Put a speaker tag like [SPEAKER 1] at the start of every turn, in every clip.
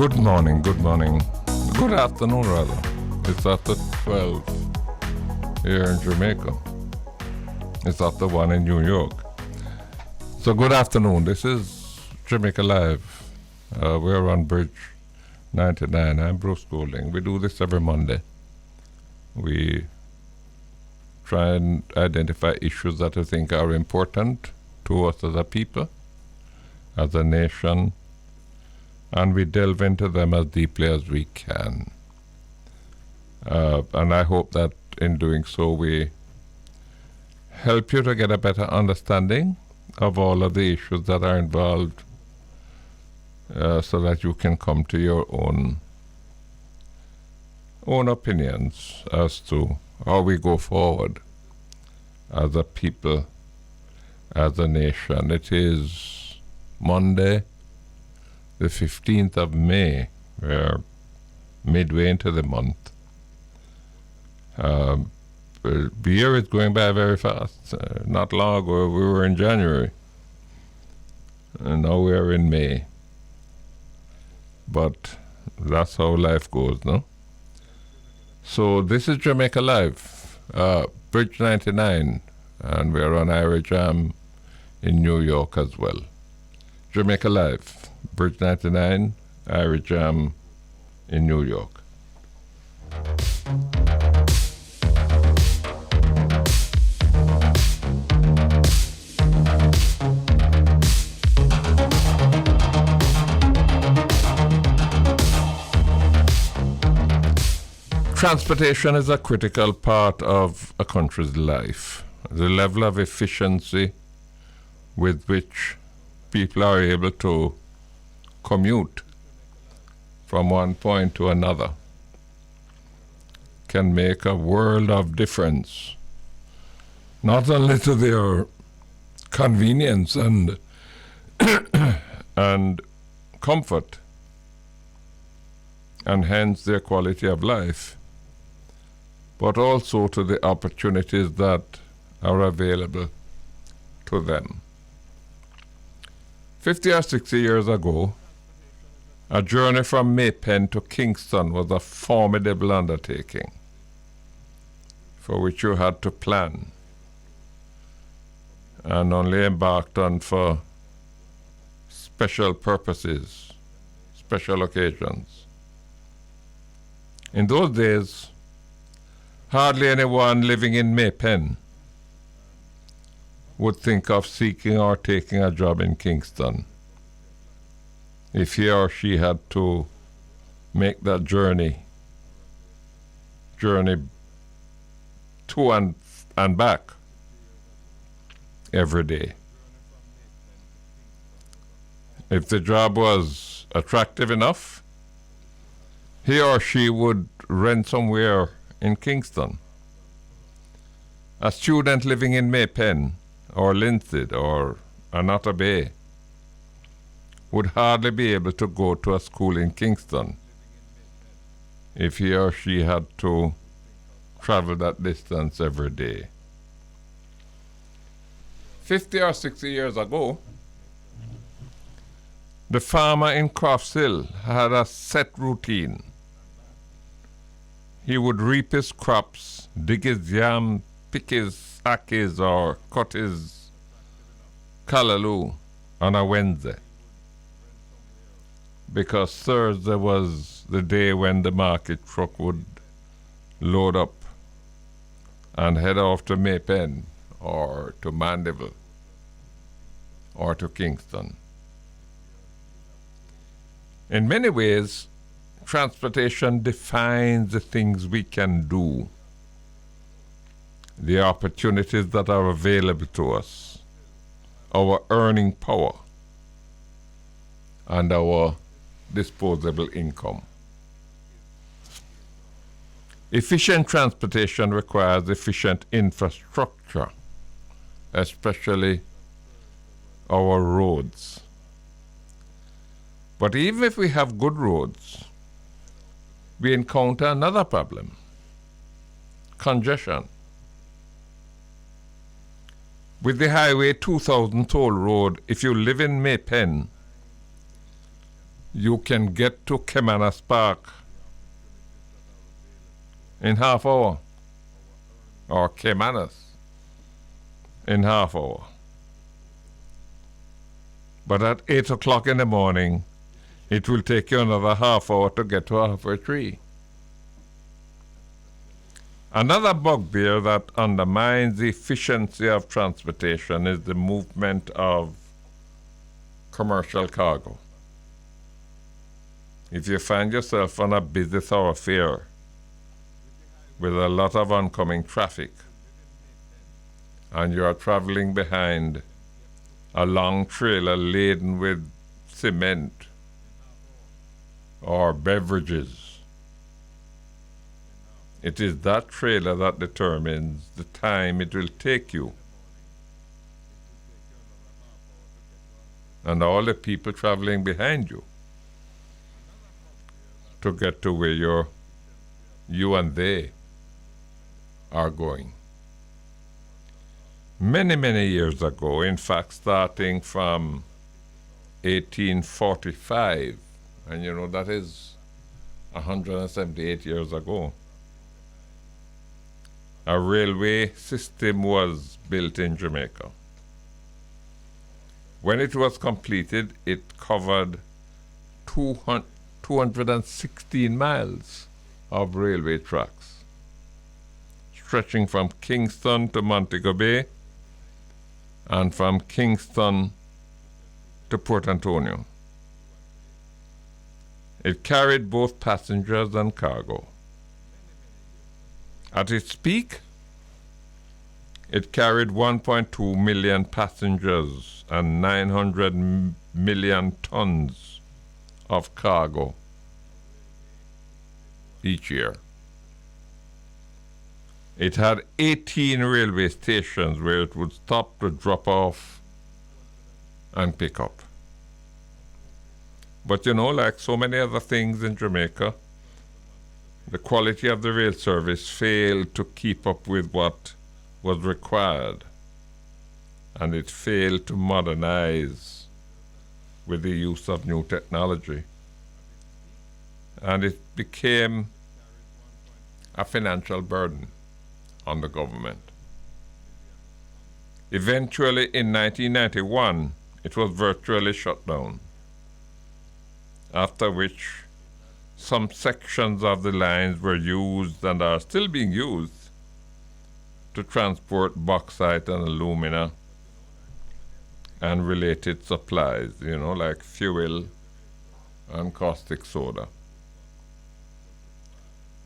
[SPEAKER 1] Good morning, good morning. Good afternoon, rather. It's after 12 here in Jamaica. It's after 1 in New York. So good afternoon. This is Jamaica Live. We're on Bridge 99. I'm Bruce Golding. We do this every Monday. We try and identify issues that we think are important to us as a people, as a nation, and we delve into them as deeply as we can. And I hope that in doing so we help you to get a better understanding of all of the issues that are involved, so that you can come to your own opinions as to how we go forward as a people, as a nation. It is Monday, the 15th of May. We're midway into the month. The year is going by very fast. Not long ago we were in January, and now we're in May. But that's how life goes, no? So this is Jamaica Live, Bridge 99, and we're on Ira Jam in New York as well. Jamaica Live, Bridge 99, Ira Jam in New York. Transportation is a critical part of a country's life. The level of efficiency with which people are able to commute from one point to another can make a world of difference, not only to their convenience and and comfort, and hence their quality of life, but also to the opportunities that are available to them. 50 or 60 years ago, a journey from Maypen to Kingston was a formidable undertaking for which you had to plan and only embarked on for special purposes, special occasions. In those days, hardly anyone living in Maypen would think of seeking or taking a job in Kingston if he or she had to make that journey to and back every day. If the job was attractive enough, he or she would rent somewhere in Kingston. A student living in Maypen or Linstead or Anata Bay would hardly be able to go to a school in Kingston if he or she had to travel that distance every day. 50 or 60 years ago, the farmer in Crofts Hill had a set routine. He would reap his crops, dig his yam, pick his akis or cut his callaloo on a Wednesday, because Thursday was the day when the market truck would load up and head off to Maypen or to Mandeville or to Kingston. In many ways, transportation defines the things we can do, the opportunities that are available to us, our earning power, and our disposable income. Efficient transportation requires efficient infrastructure, especially our roads. But even if we have good roads, we encounter another problem: congestion. With the Highway 2000 toll road, if you live in Maypen, you can get to Kemanas Park in half hour, or Kemanas in half hour. But at 8 o'clock in the morning, it will take you another half hour to get to Halfway Tree. Another bugbear that undermines the efficiency of transportation is the movement of commercial cargo. If you find yourself on a busy thoroughfare with a lot of oncoming traffic and you are traveling behind a long trailer laden with cement or beverages, it is that trailer that determines the time it will take you and all the people traveling behind you to get to where you and they are going. Many, many years ago, in fact, starting from 1845, and you know that is 178 years ago, a railway system was built in Jamaica. When it was completed, it covered 216 miles of railway tracks, stretching from Kingston to Montego Bay and from Kingston to Port Antonio. It carried both passengers and cargo. At its peak, it carried 1.2 million passengers and 900 million tons of cargo each year. It had 18 railway stations where it would stop to drop off and pick up. But you know, like so many other things in Jamaica, the quality of the rail service failed to keep up with what was required, and it failed to modernize with the use of new technology. And it became a financial burden on the government. Eventually, in 1991, it was virtually shut down, after which some sections of the lines were used and are still being used to transport bauxite and alumina and related supplies, you know, like fuel and caustic soda.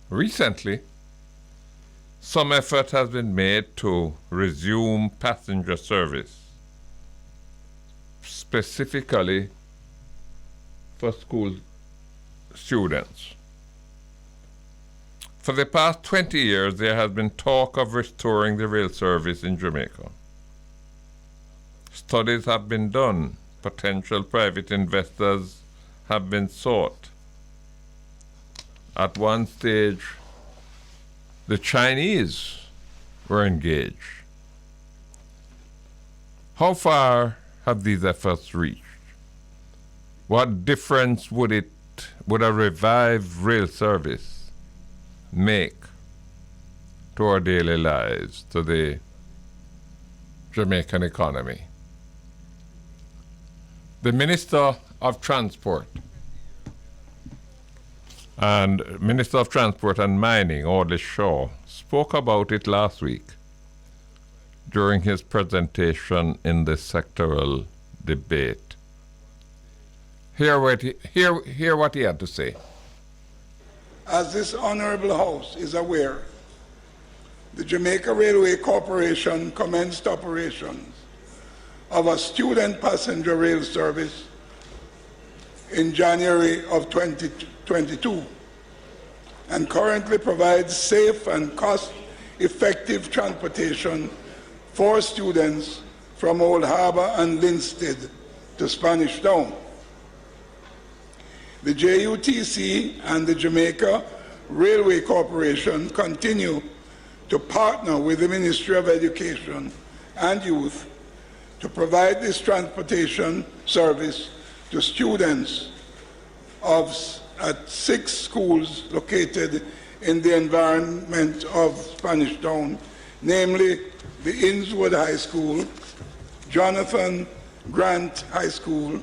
[SPEAKER 1] Recently, some effort has been made to resume passenger service, specifically for school students. For the past 20 years, there has been talk of restoring the rail service in Jamaica. Studies have been done. Potential private investors have been sought. At one stage, the Chinese were engaged. How far have these efforts reached? What difference would a revived rail service make to our daily lives, to the Jamaican economy? The Minister of Transport and Mining, Audley Shaw, spoke about it last week during his presentation in the sectoral debate. Hear what he had to say.
[SPEAKER 2] As this Honourable House is aware, the Jamaica Railway Corporation commenced operations of a student passenger rail service in January of 2022 and currently provides safe and cost-effective transportation for students from Old Harbour and Linstead to Spanish Town. The JUTC and the Jamaica Railway Corporation continue to partner with the Ministry of Education and Youth to provide this transportation service to students at 6 schools located in the environment of Spanish Town, namely the Innswood High School, Jonathan Grant High School,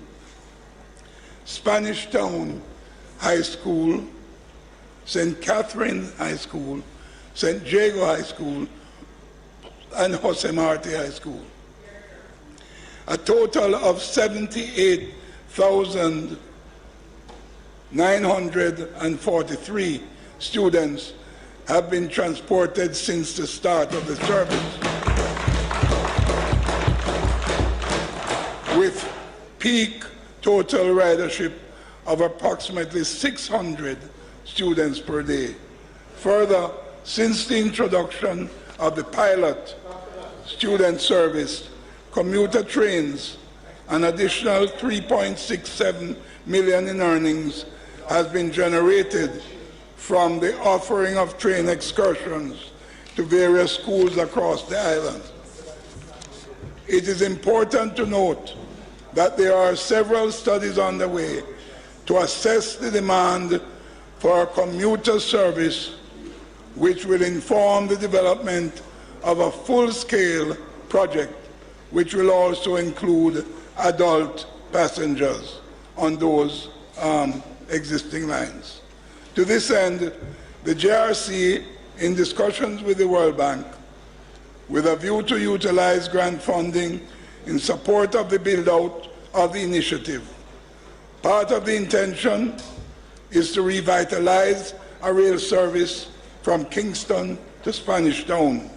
[SPEAKER 2] Spanish Town High School, St. Catherine High School, St. Jago High School, and Jose Marti High School. A total of 78,943 students have been transported since the start of the service, with peak total ridership of approximately 600 students per day. Further, since the introduction of the pilot student service, commuter trains, an additional $3.67 million in earnings has been generated from the offering of train excursions to various schools across the island. It is important to note that there are several studies underway to assess the demand for a commuter service, which will inform the development of a full-scale project which will also include adult passengers on those existing lines. To this end, the JRC, in discussions with the World Bank, with a view to utilize grant funding in support of the build-out of the initiative. Part of the intention is to revitalize a rail service from Kingston to Spanish Town,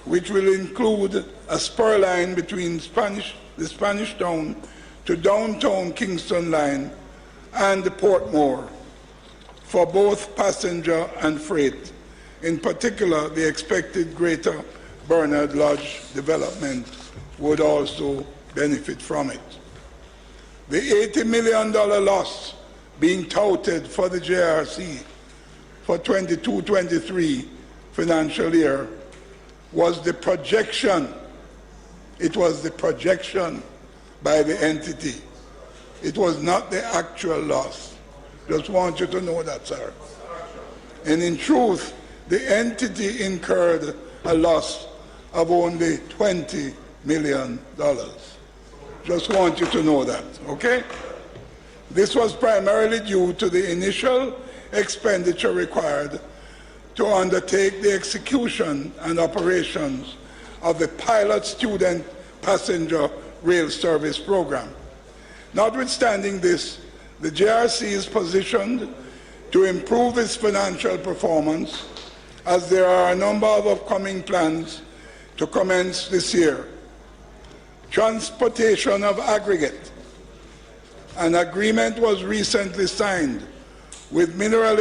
[SPEAKER 2] which will include a spur line between the Spanish Town to downtown Kingston line and Portmore for both passenger and freight. In particular, the expected Greater Bernard Lodge development would also benefit from it. The $80 million loss being touted for the JRC for 22-23 financial year was the projection. It was the projection by the entity. It was not the actual loss. Just want you to know that, sir. And in truth, the entity incurred a loss of only $20 million. Just want you to know that, okay? This was primarily due to the initial expenditure required to undertake the execution and operations of the pilot student passenger rail service program. Notwithstanding this, the JRC is positioned to improve its financial performance as there are a number of upcoming plans to commence this year. Transportation of aggregate. An agreement was recently signed with a mineral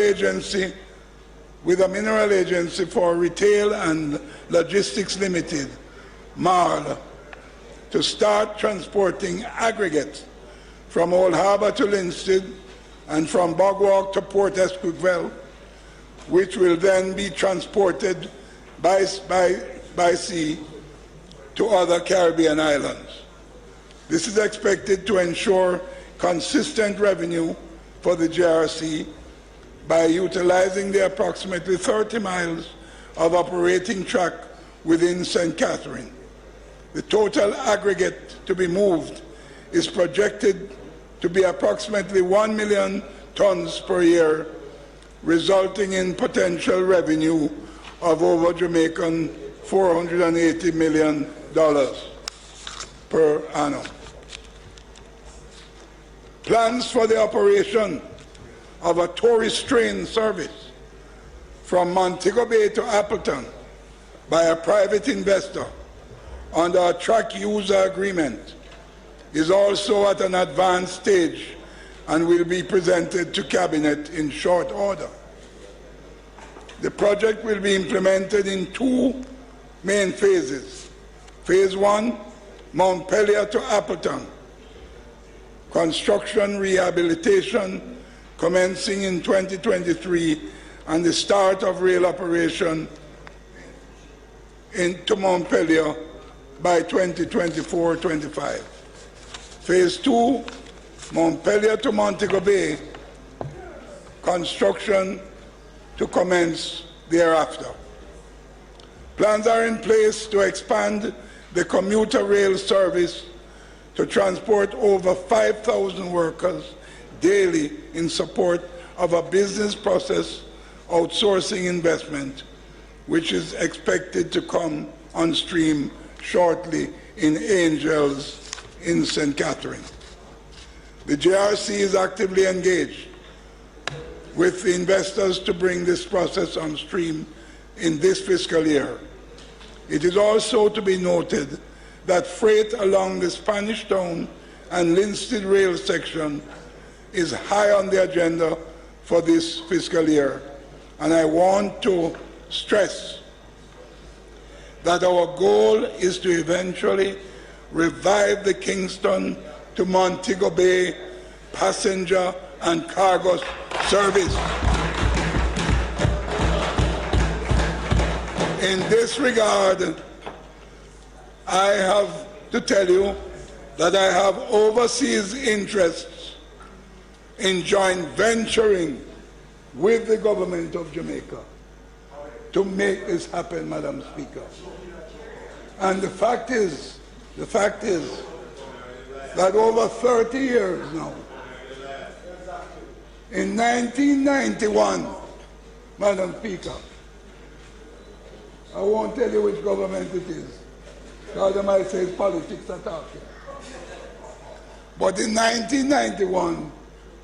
[SPEAKER 2] agency for Retail and Logistics Limited, MARL, to start transporting aggregate from Old Harbour to Linstead and from Bogwalk to Port Esquivel, which will then be transported by sea to other Caribbean islands. This is expected to ensure consistent revenue for the JRC by utilizing the approximately 30 miles of operating track within St. Catherine. The total aggregate to be moved is projected to be approximately 1 million tons per year, resulting in potential revenue of over Jamaican $480 million per annum. Plans for the operation of a tourist train service from Montego Bay to Appleton by a private investor under a track user agreement is also at an advanced stage and will be presented to Cabinet in short order. The project will be implemented in 2 main phases. Phase 1, Montpelier to Appleton, construction rehabilitation commencing in 2023 and the start of rail operation into Montpelier by 2024-25. Phase 2, Montpelier to Montego Bay, construction to commence thereafter. Plans are in place to expand the commuter rail service to transport over 5,000 workers daily in support of a business process outsourcing investment, which is expected to come on stream shortly in Angels in St. Catherine. The JRC is actively engaged with the investors to bring this process on stream in this fiscal year. It is also to be noted that freight along the Spanish Town and Linstead rail section is high on the agenda for this fiscal year, and I want to stress that our goal is to eventually revive the Kingston to Montego Bay passenger and cargo service. In this regard, I have to tell you that I have overseas interests in joint venturing with the government of Jamaica to make this happen, Madam Speaker. And the fact is that over 30 years now, in 1991, Madam Speaker, I won't tell you which government it is, because I might say politics are talking. But in 1991,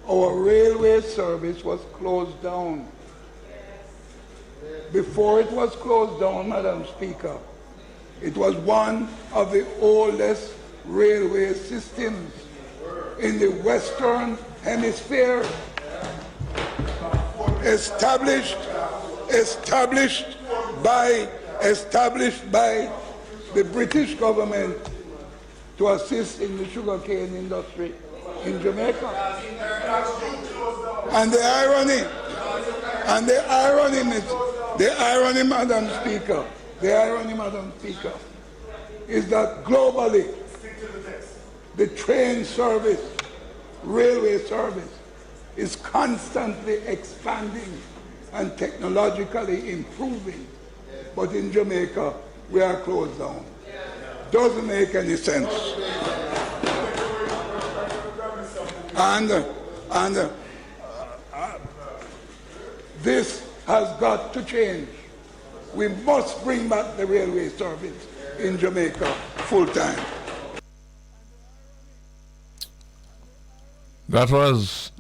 [SPEAKER 2] our railway service was closed down. Before it was closed down, Madam Speaker, it was one of the oldest railway systems in the Western Hemisphere, established by the British government to assist in the sugarcane industry in Jamaica. And the irony, Madam Speaker, is that globally, the train service, railway service, is constantly expanding and technologically improving. But in Jamaica, we are closed down. Doesn't make any sense. And this has got to change. We must bring back the railway service in Jamaica full time.
[SPEAKER 1] That was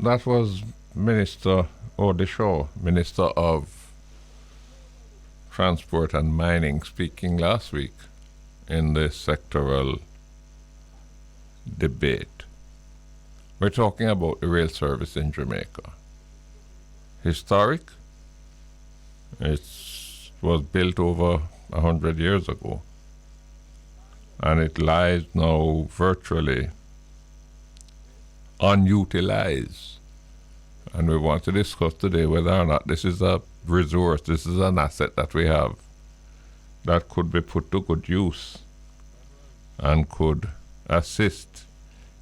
[SPEAKER 1] Minister Odishaw, Minister of Transport and Mining, speaking last week in the sectoral debate. We're talking about the rail service in Jamaica. Historic. It was built over 100 years ago, and it lies now virtually unutilized. And we want to discuss today whether or not this is a resource, this is an asset that we have that could be put to good use and could assist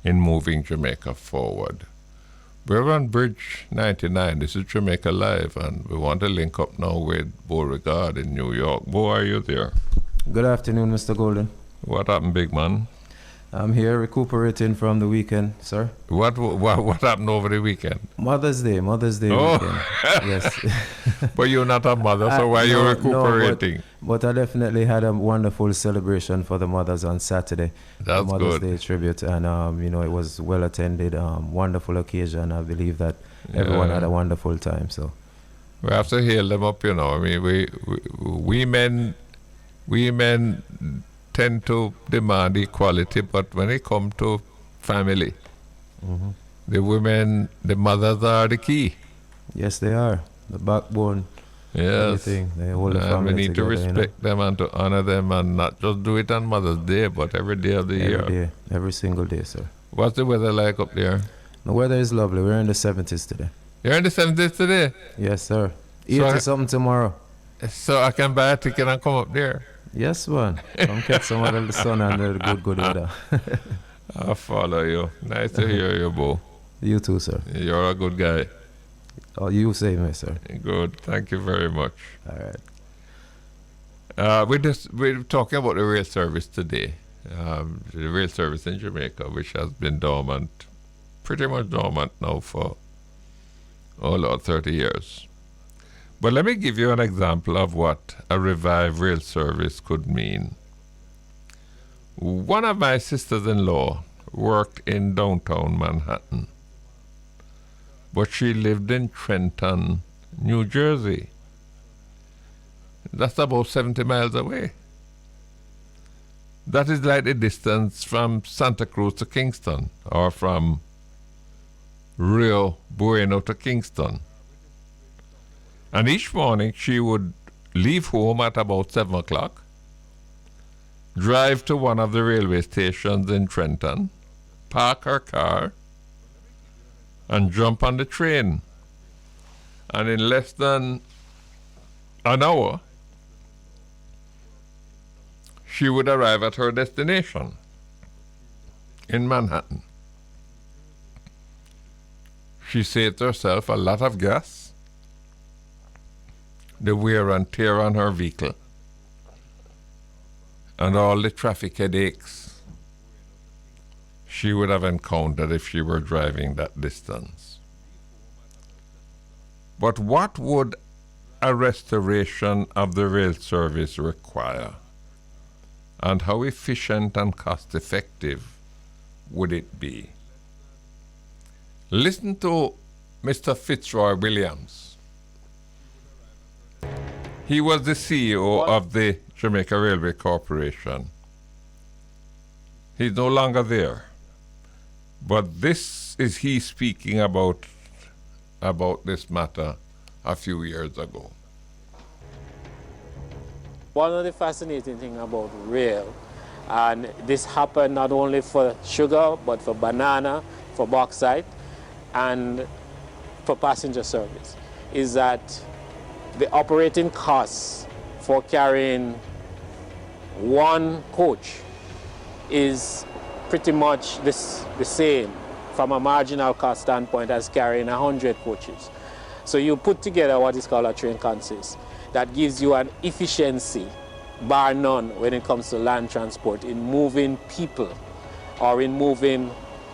[SPEAKER 1] in moving Jamaica forward. We're on Bridge 99. This is Jamaica Live, and we want to link up now with Beauregard in New York. Bo, are you there?
[SPEAKER 3] Good afternoon, Mr. Golden.
[SPEAKER 1] What happened, big man?
[SPEAKER 3] I'm here recuperating from the weekend, sir.
[SPEAKER 1] What happened over the weekend?
[SPEAKER 3] Mother's Day weekend. Yes.
[SPEAKER 1] But you're not a mother, so why are you recuperating?
[SPEAKER 3] But I definitely had a wonderful celebration for the mothers on Saturday.
[SPEAKER 1] That's
[SPEAKER 3] Mother's
[SPEAKER 1] good.
[SPEAKER 3] Day tribute, and it was well attended, wonderful occasion. I believe that everyone had a wonderful time. So
[SPEAKER 1] we have to hail them up, I mean, we men tend to demand equality, but when it comes to family, the women, the mothers are the key.
[SPEAKER 3] yes, they are the backbone.
[SPEAKER 1] Yes.
[SPEAKER 3] Everything. They hold the family
[SPEAKER 1] we need to
[SPEAKER 3] together,
[SPEAKER 1] respect them and to honor them, and not just do it on Mother's Day, but every day of the year.
[SPEAKER 3] Every day, every single day, sir.
[SPEAKER 1] What's the weather like up there?
[SPEAKER 3] The weather is lovely. We're in the 70s today.
[SPEAKER 1] You're in the 70s today?
[SPEAKER 3] Yes, sir. 80-something tomorrow.
[SPEAKER 1] So I can buy a ticket and come up there?
[SPEAKER 3] Yes, man. Come catch some of the sun and the good weather.
[SPEAKER 1] I'll follow you. Nice to hear you, Bo.
[SPEAKER 3] You too, sir.
[SPEAKER 1] You're a good guy.
[SPEAKER 3] Oh, you say me, sir.
[SPEAKER 1] Good. Thank you very much.
[SPEAKER 3] All right.
[SPEAKER 1] We're talking about the rail service today. The rail service in Jamaica, which has been dormant, pretty much dormant now for 30 years. But let me give you an example of what a revived rail service could mean. One of my sisters-in-law worked in downtown Manhattan, but she lived in Trenton, New Jersey. That's about 70 miles away. That is like the distance from Santa Cruz to Kingston, or from Rio Bueno to Kingston. And each morning she would leave home at about 7 o'clock, drive to one of the railway stations in Trenton, park her car, and jump on the train. And in less than an hour, she would arrive at her destination in Manhattan. She saved herself a lot of gas, the wear and tear on her vehicle, and all the traffic headaches she would have encountered if she were driving that distance. But what would a restoration of the rail service require? And how efficient and cost-effective would it be? Listen to Mr. Fitzroy Williams. He was the CEO of the Jamaica Railway Corporation. He's no longer there. But this is he speaking about this matter a few years ago.
[SPEAKER 4] One of the fascinating things about rail, and this happened not only for sugar, but for banana, for bauxite, and for passenger service, is that the operating costs for carrying one coach is pretty much the same from a marginal cost standpoint as carrying 100 coaches. So you put together what is called a train consist. That gives you an efficiency, bar none, when it comes to land transport in moving people or in moving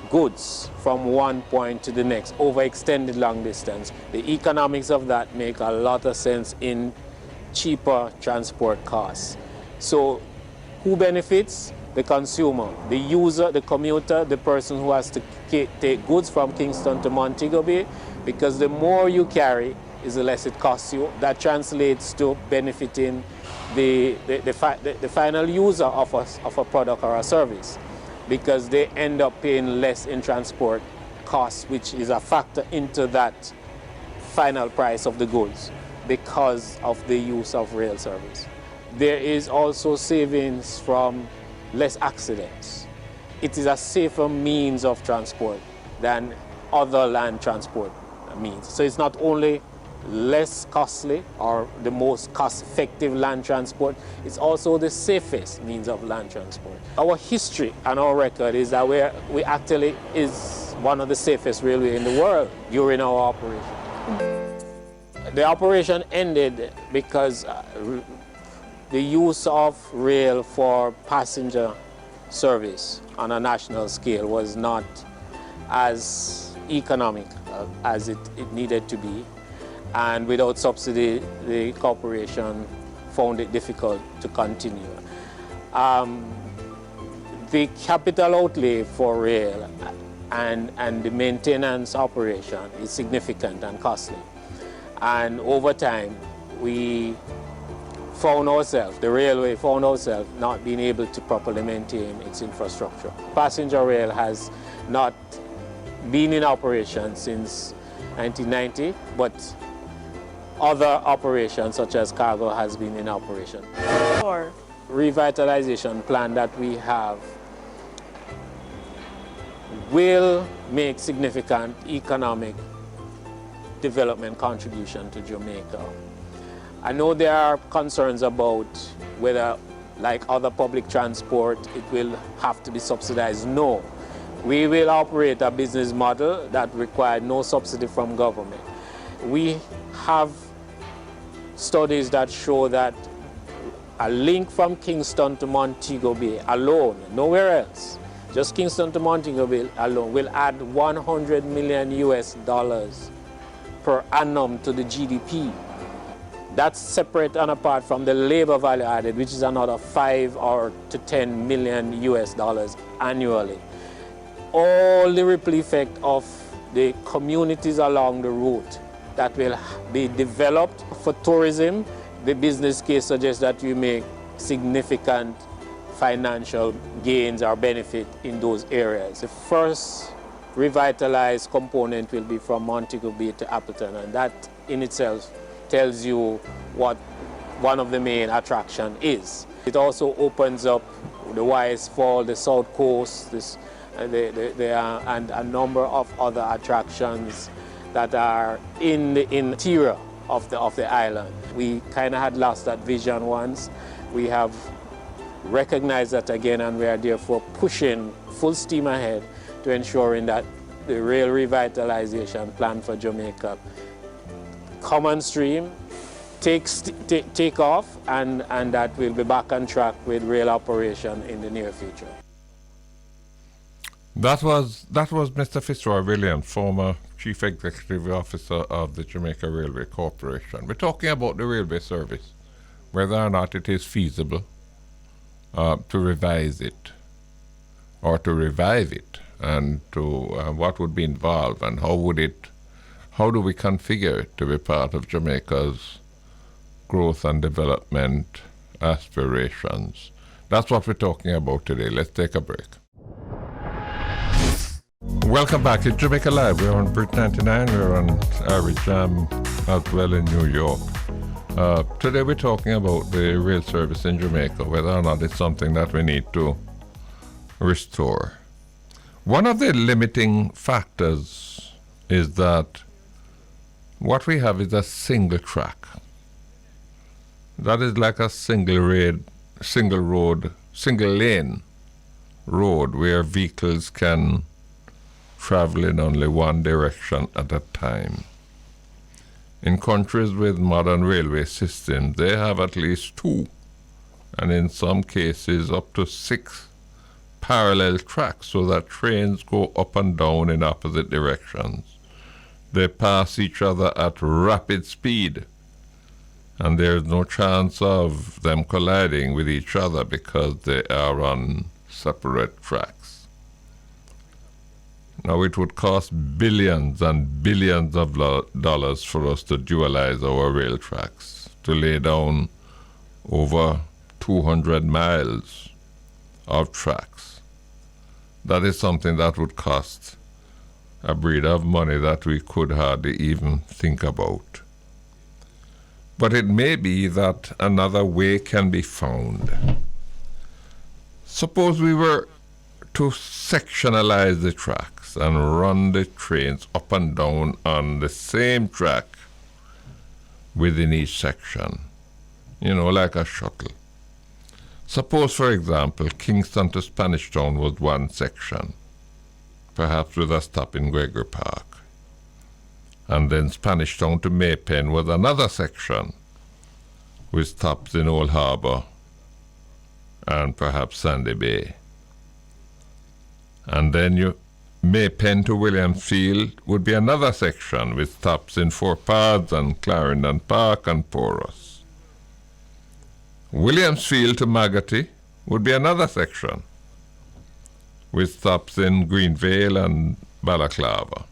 [SPEAKER 4] goods from one point to the next over extended long distance. The economics of that make a lot of sense in cheaper transport costs. So who benefits? The consumer, the user, the commuter, the person who has to take goods from Kingston to Montego Bay, because the more you carry, is the less it costs you. That translates to benefiting the final user of a product or a service, because they end up paying less in transport costs, which is a factor into that final price of the goods because of the use of rail service. There is also savings from less accidents. It is a safer means of transport than other land transport means. So it's not only less costly or the most cost-effective land transport, it's also the safest means of land transport. Our history and our record is that we actually is one of the safest railway in the world during our operation. The operation ended because the use of rail for passenger service on a national scale was not as economic as it needed to be. And without subsidy, the corporation found it difficult to continue. The capital outlay for rail and the maintenance operation is significant and costly. And over time, the railway found ourselves not being able to properly maintain its infrastructure. Passenger rail has not been in operation since 1990, but other operations such as cargo has been in operation.
[SPEAKER 5] Or
[SPEAKER 4] revitalization plan that we have will make significant economic development contribution to Jamaica. I know there are concerns about whether, like other public transport, it will have to be subsidized. No, We will operate a business model that requires no subsidy from government. We have studies that show that a link from Kingston to Montego Bay alone, nowhere else, just Kingston to Montego Bay alone, will add $100 million per annum to the GDP. That's separate and apart from the labor value added, which is another $5 to $10 million annually. All the ripple effect of the communities along the route that will be developed for tourism. The business case suggests that you make significant financial gains or benefit in those areas. The first revitalized component will be from Montego Bay to Appleton, and that in itself tells you what one of the main attractions is. It also opens up the Wise Fall, the South Coast, and a number of other attractions that are in the interior of the island. We kind of had lost that vision once. We have recognized that again, and we are therefore pushing full steam ahead to ensuring that the rail revitalization plan for Jamaica come on stream, take off, and that we'll be back on track with rail operation in the near future.
[SPEAKER 1] That was Mr. Fitzroy Williams, former Chief Executive Officer of the Jamaica Railway Corporation. We're talking about the railway service, whether or not it is feasible to revise it or to revive it, and to what would be involved, and how do we configure it to be part of Jamaica's growth and development aspirations. That's what we're talking about today. Let's take a break. Welcome back to Jamaica Live. We're on Brit 99, we're on Irish Jam as well in New York. Today we're talking about the rail service in Jamaica, whether or not it's something that we need to restore. One of the limiting factors is that what we have is a single track. That is like a single lane road where vehicles can travel in only one direction at a time. In countries with modern railway systems, they have at least 2, and in some cases up to 6 parallel tracks, so that trains go up and down in opposite directions. They pass each other at rapid speed, and there's no chance of them colliding with each other because they are on separate tracks. Now, it would cost billions and billions of dollars for us to dualize our rail tracks, to lay down over 200 miles of tracks. That is something that would cost a breed of money that we could hardly even think about. But it may be that another way can be found. Suppose we were to sectionalize the tracks and run the trains up and down on the same track within each section, like a shuttle. Suppose, for example, Kingston to Spanish Town was one section, perhaps with a stop in Gregory Park. And then Spanish Town to Maypen was another section, with stops in Old Harbour and perhaps Sandy Bay. And then Maypen to Williamsfield would be another section, with stops in Four Paths and Clarendon Park and Porus. Williamsfield to Magotty would be another section, with stops in Greenvale and Balaclava.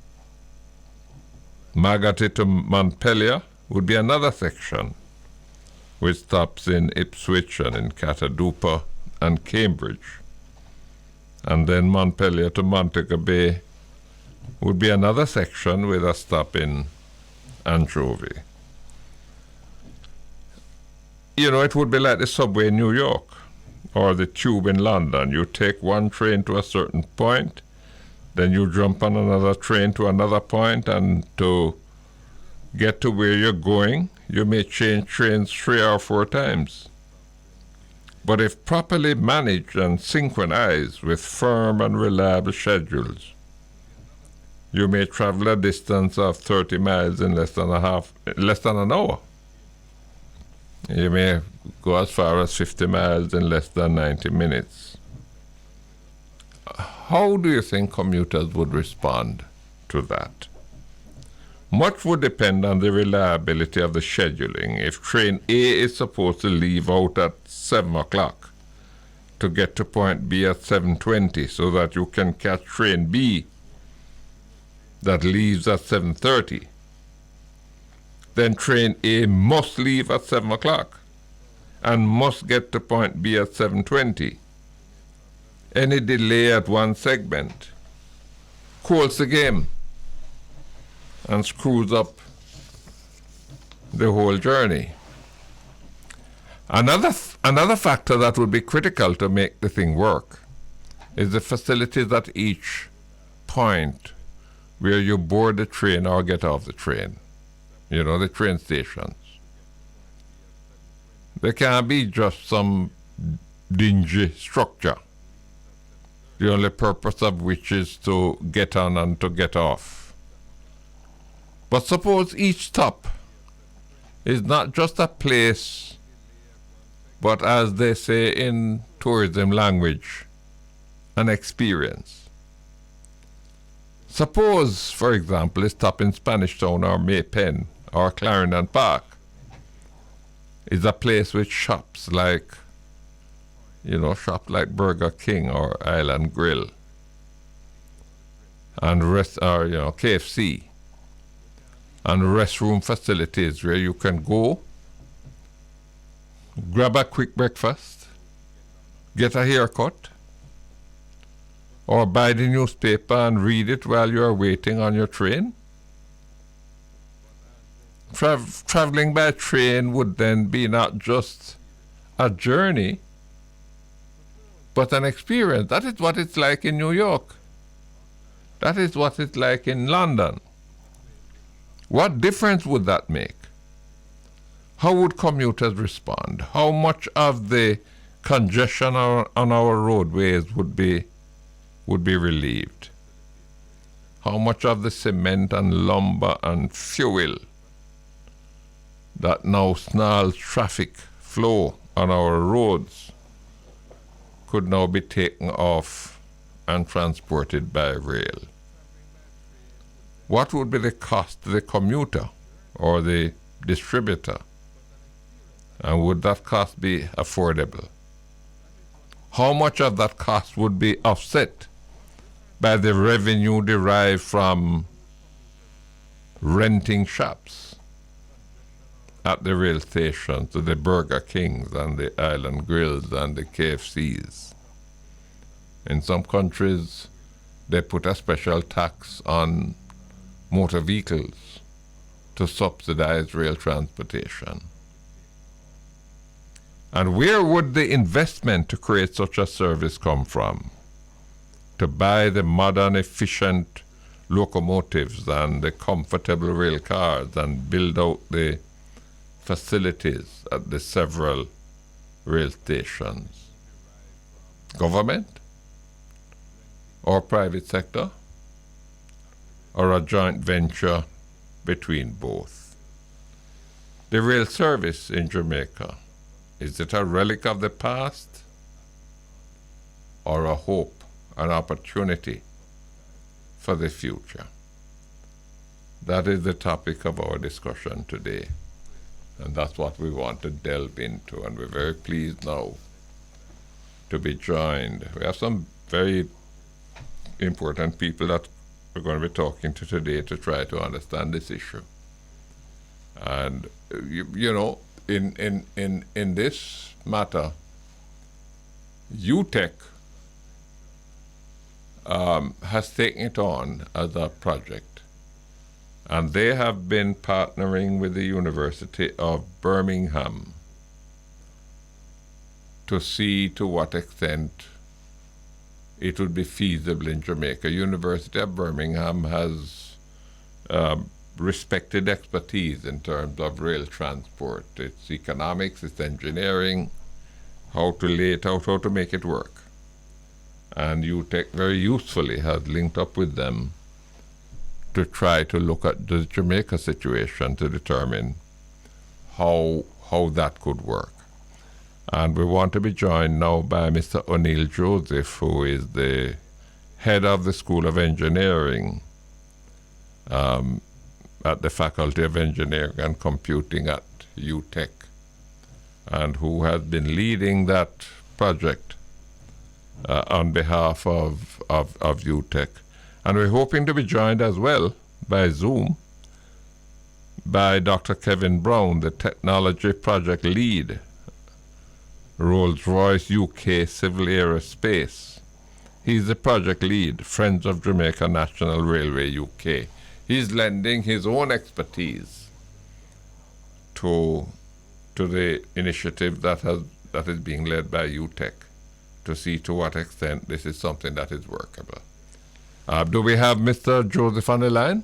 [SPEAKER 1] Magotty to Montpelier would be another section, with stops in Ipswich and in Catadupa and Cambridge. And then Montpelier to Montego Bay would be another section with a stop in Anchovy. It would be like the subway in New York or the tube in London. You take one train to a certain point, then you jump on another train to another point, and to get to where you're going, you may change trains 3 or 4 times. But if properly managed and synchronized with firm and reliable schedules, you may travel a distance of 30 miles in less than an hour. You may go as far as 50 miles in less than 90 minutes. How do you think commuters would respond to that? Much would depend on the reliability of the scheduling. If train A is supposed to leave out at 7 o'clock to get to point B at 7:20 so that you can catch train B that leaves at 7:30, then train A must leave at 7 o'clock and must get to point B at 7:20. Any delay at one segment cools the game and screws up the whole journey. Another factor that would be critical to make the thing work is the facilities at each point where you board the train or get off the train. You know, the train stations. There can't be just some dingy structure, the only purpose of which is to get on and to get off. But suppose each stop is not just a place, but as they say in tourism language, an experience. Suppose, for example, a stop in Spanish Town or Maypen or Clarendon Park is a place with shops like, Burger King or Island Grill and KFC. And restroom facilities where you can go, grab a quick breakfast, get a haircut, or buy the newspaper and read it while you are waiting on your train. Traveling by train would then be not just a journey, but an experience. That is what it's like in New York. That is what it's like in London. What difference would that make? How would commuters respond? How much of the congestion on our roadways would be relieved? How much of the cement and lumber and fuel that now snarls traffic flow on our roads could now be taken off and transported by rail? What would be the cost to the commuter or the distributor? And would that cost be affordable? How much of that cost would be offset by the revenue derived from renting shops at the rail stations, to the Burger Kings and the Island Grills and the KFCs? In some countries, they put a special tax on motor vehicles to subsidize rail transportation. And where would the investment to create such a service come from? To buy the modern, efficient locomotives and the comfortable rail cars and build out the facilities at the several rail stations? Government? Or private sector? Or a joint venture between both? The rail service in Jamaica, is it a relic of the past or a hope, an opportunity for the future? That is the topic of our discussion today, and that's what we want to delve into, and we're very pleased now to be joined. We have some very important people that we're going to be talking to today to try to understand this issue. And in this matter, UTEC has taken it on as a project, and they have been partnering with the University of Birmingham to see to what extent it would be feasible in Jamaica. University of Birmingham has respected expertise in terms of rail transport. It's economics, it's engineering, how to lay it out, how to make it work. And UTech very usefully has linked up with them to try to look at the Jamaica situation to determine how that could work. And we want to be joined now by Mr. Oneil Joseph, who is the head of the School of Engineering at the Faculty of Engineering and Computing at UTech, and who has been leading that project on behalf of UTech. And we're hoping to be joined as well by Zoom by Dr. Kevin Brown, the Technology Project Lead, Rolls-Royce UK CivilAerospace. He's the project lead, Friends of Jamaica National Railway UK. He's lending his own expertise to the initiative that is being led by UTech to see to what extent this is something that is workable. Do we have Mr. Joseph on the line?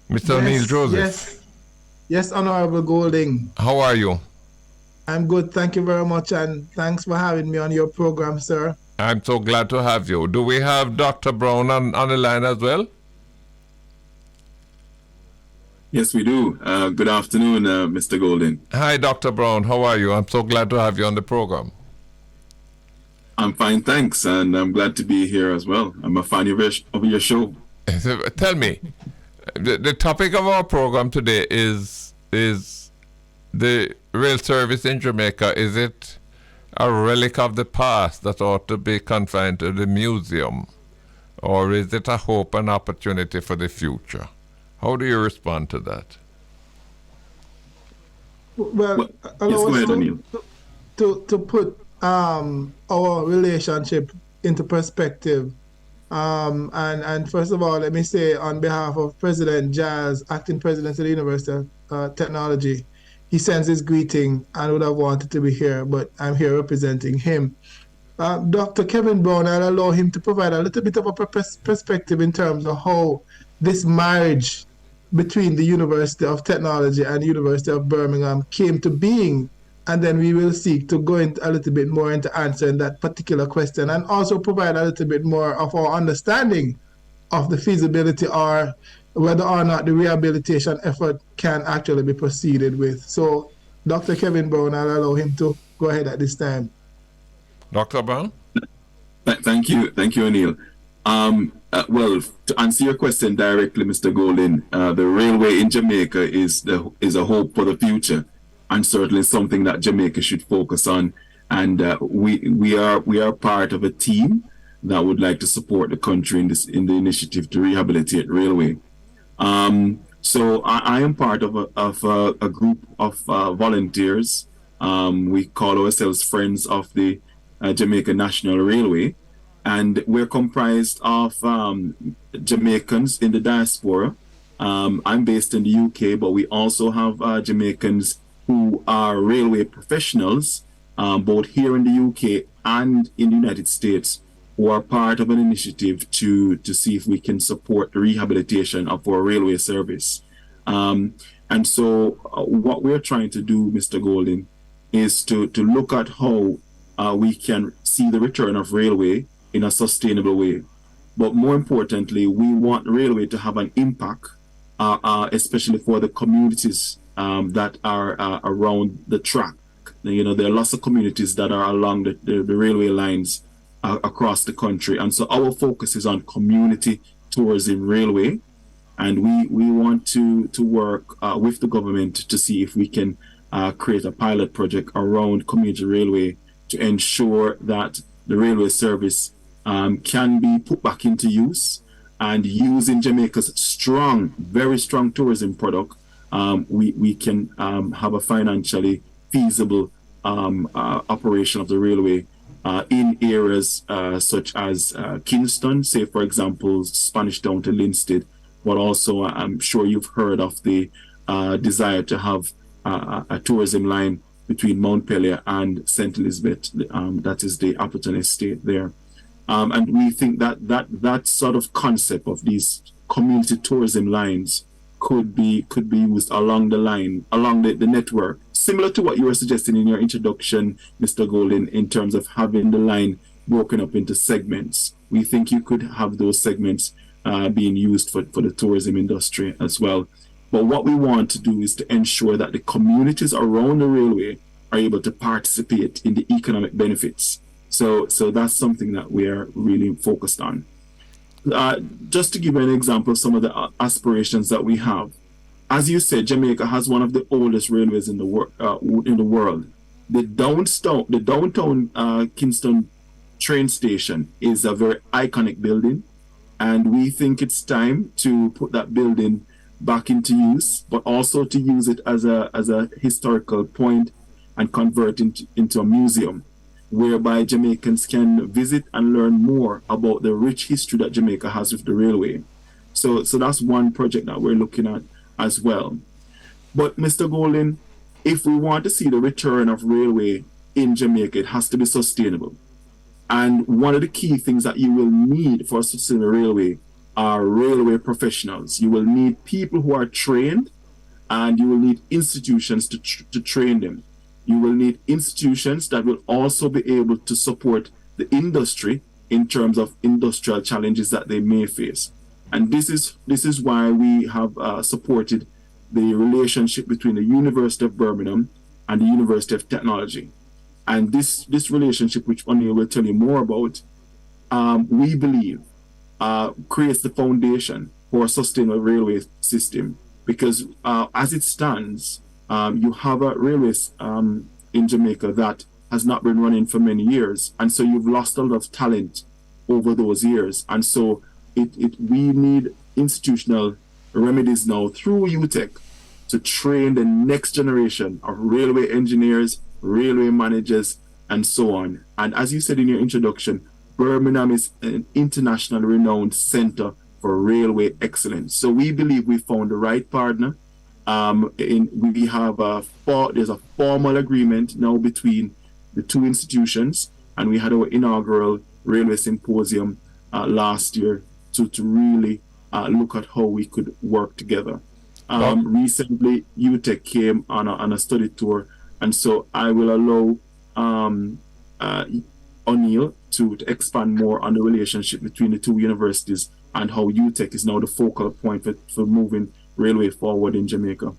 [SPEAKER 1] Mr. Oneil Joseph.
[SPEAKER 5] Yes, Honorable Golding.
[SPEAKER 1] How are you?
[SPEAKER 5] I'm good, thank you very much, and thanks for having me on your program, sir.
[SPEAKER 1] I'm so glad to have you. Do we have Dr. Brown on the line as well?
[SPEAKER 6] Yes, we do. Good afternoon, Mr. Golding.
[SPEAKER 1] Hi, Dr. Brown. How are you? I'm so glad to have you on the program.
[SPEAKER 6] I'm fine, thanks, and I'm glad to be here as well. I'm a fan of your show.
[SPEAKER 1] Tell me, the topic of our program today is the rail service in Jamaica. Is it a relic of the past that ought to be confined to the museum, or is it a hope and opportunity for the future? How do you respond to that?
[SPEAKER 5] Well,
[SPEAKER 6] yes, go ahead, Oneil.
[SPEAKER 5] to put our relationship into perspective, and first of all, let me say on behalf of President Giles, acting president of the University of Technology, he sends his greeting and would have wanted to be here, but I'm here representing him. Dr. Kevin Brown, I'll allow him to provide a little bit of a perspective in terms of how this marriage between the University of Technology and the University of Birmingham came to being, and then we will seek to go into a little bit more into answering that particular question, and also provide a little bit more of our understanding of the feasibility or whether or not the rehabilitation effort can actually be proceeded with. So Dr. Kevin Brown, I'll allow him to go ahead at this time.
[SPEAKER 1] Dr. Brown?
[SPEAKER 6] Thank you, Oneil. Well, to answer your question directly, Mr. Golding, the railway in Jamaica is a hope for the future, and certainly something that Jamaica should focus on. And we are part of a team that would like to support the country in the initiative to rehabilitate railway. So I am part of a group of volunteers. We call ourselves Friends of the Jamaica National Railway. And we're comprised of Jamaicans in the diaspora. I'm based in the UK, but we also have Jamaicans who are railway professionals, both here in the UK and in the United States, who are part of an initiative to see if we can support the rehabilitation of our railway service. And so what we're trying to do, Mr. Golding, is to look at how we can see the return of railway in a sustainable way. But more importantly, we want railway to have an impact, especially for the communities that are around the track. You know, there are lots of communities that are along the railway lines across the country. And so our focus is on community tourism railway. And we want to work with the government to see if we can create a pilot project around community railway to ensure that the railway service can be put back into use, and using Jamaica's very strong tourism product, we can have a financially feasible operation of the railway in areas such as Kingston, say for example, Spanish Town to Linstead, but also I'm sure you've heard of the desire to have a tourism line between Montpellier and St. Elizabeth, that is the Appleton Estate there. And we think that sort of concept of these community tourism lines could be used along the line, along the network, similar to what you were suggesting in your introduction, Mr. Golden, in terms of having the line broken up into segments. We think you could have those segments being used for the tourism industry as well. But what we want to do is to ensure that the communities around the railway are able to participate in the economic benefits. So that's something that we are really focused on. Just to give you an example of some of the aspirations that we have. As you said, Jamaica has one of the oldest railways in the world. The downtown Kingston train station is a very iconic building, and we think it's time to put that building back into use, but also to use it as a historical point and convert it into a museum, whereby Jamaicans can visit and learn more about the rich history that Jamaica has with the railway. So that's one project that we're looking at as well. But Mr. Golden, if we want to see the return of railway in Jamaica, it has to be sustainable. And one of the key things that you will need for a sustainable railway are railway professionals. You will need people who are trained, and you will need institutions to train them. You will need institutions that will also be able to support the industry in terms of industrial challenges that they may face. And this is why we have supported the relationship between the University of Birmingham and the University of Technology. And this relationship, which Oneil will tell you more about, we believe creates the foundation for a sustainable railway system. Because as it stands, you have a railway in Jamaica that has not been running for many years, and so you've lost a lot of talent over those years. And so we need institutional remedies now through UTech to train the next generation of railway engineers, railway managers, and so on. And as you said in your introduction, Birmingham is an internationally renowned center for railway excellence. So we believe we found the right partner. We have there's a formal agreement now between the two institutions, and we had our inaugural railway symposium last year to really look at how we could work together. Recently, UTech came on a study tour, and so I will allow Oneil to expand more on the relationship between the two universities and how UTech is now the focal point for moving railway forward in Jamaica.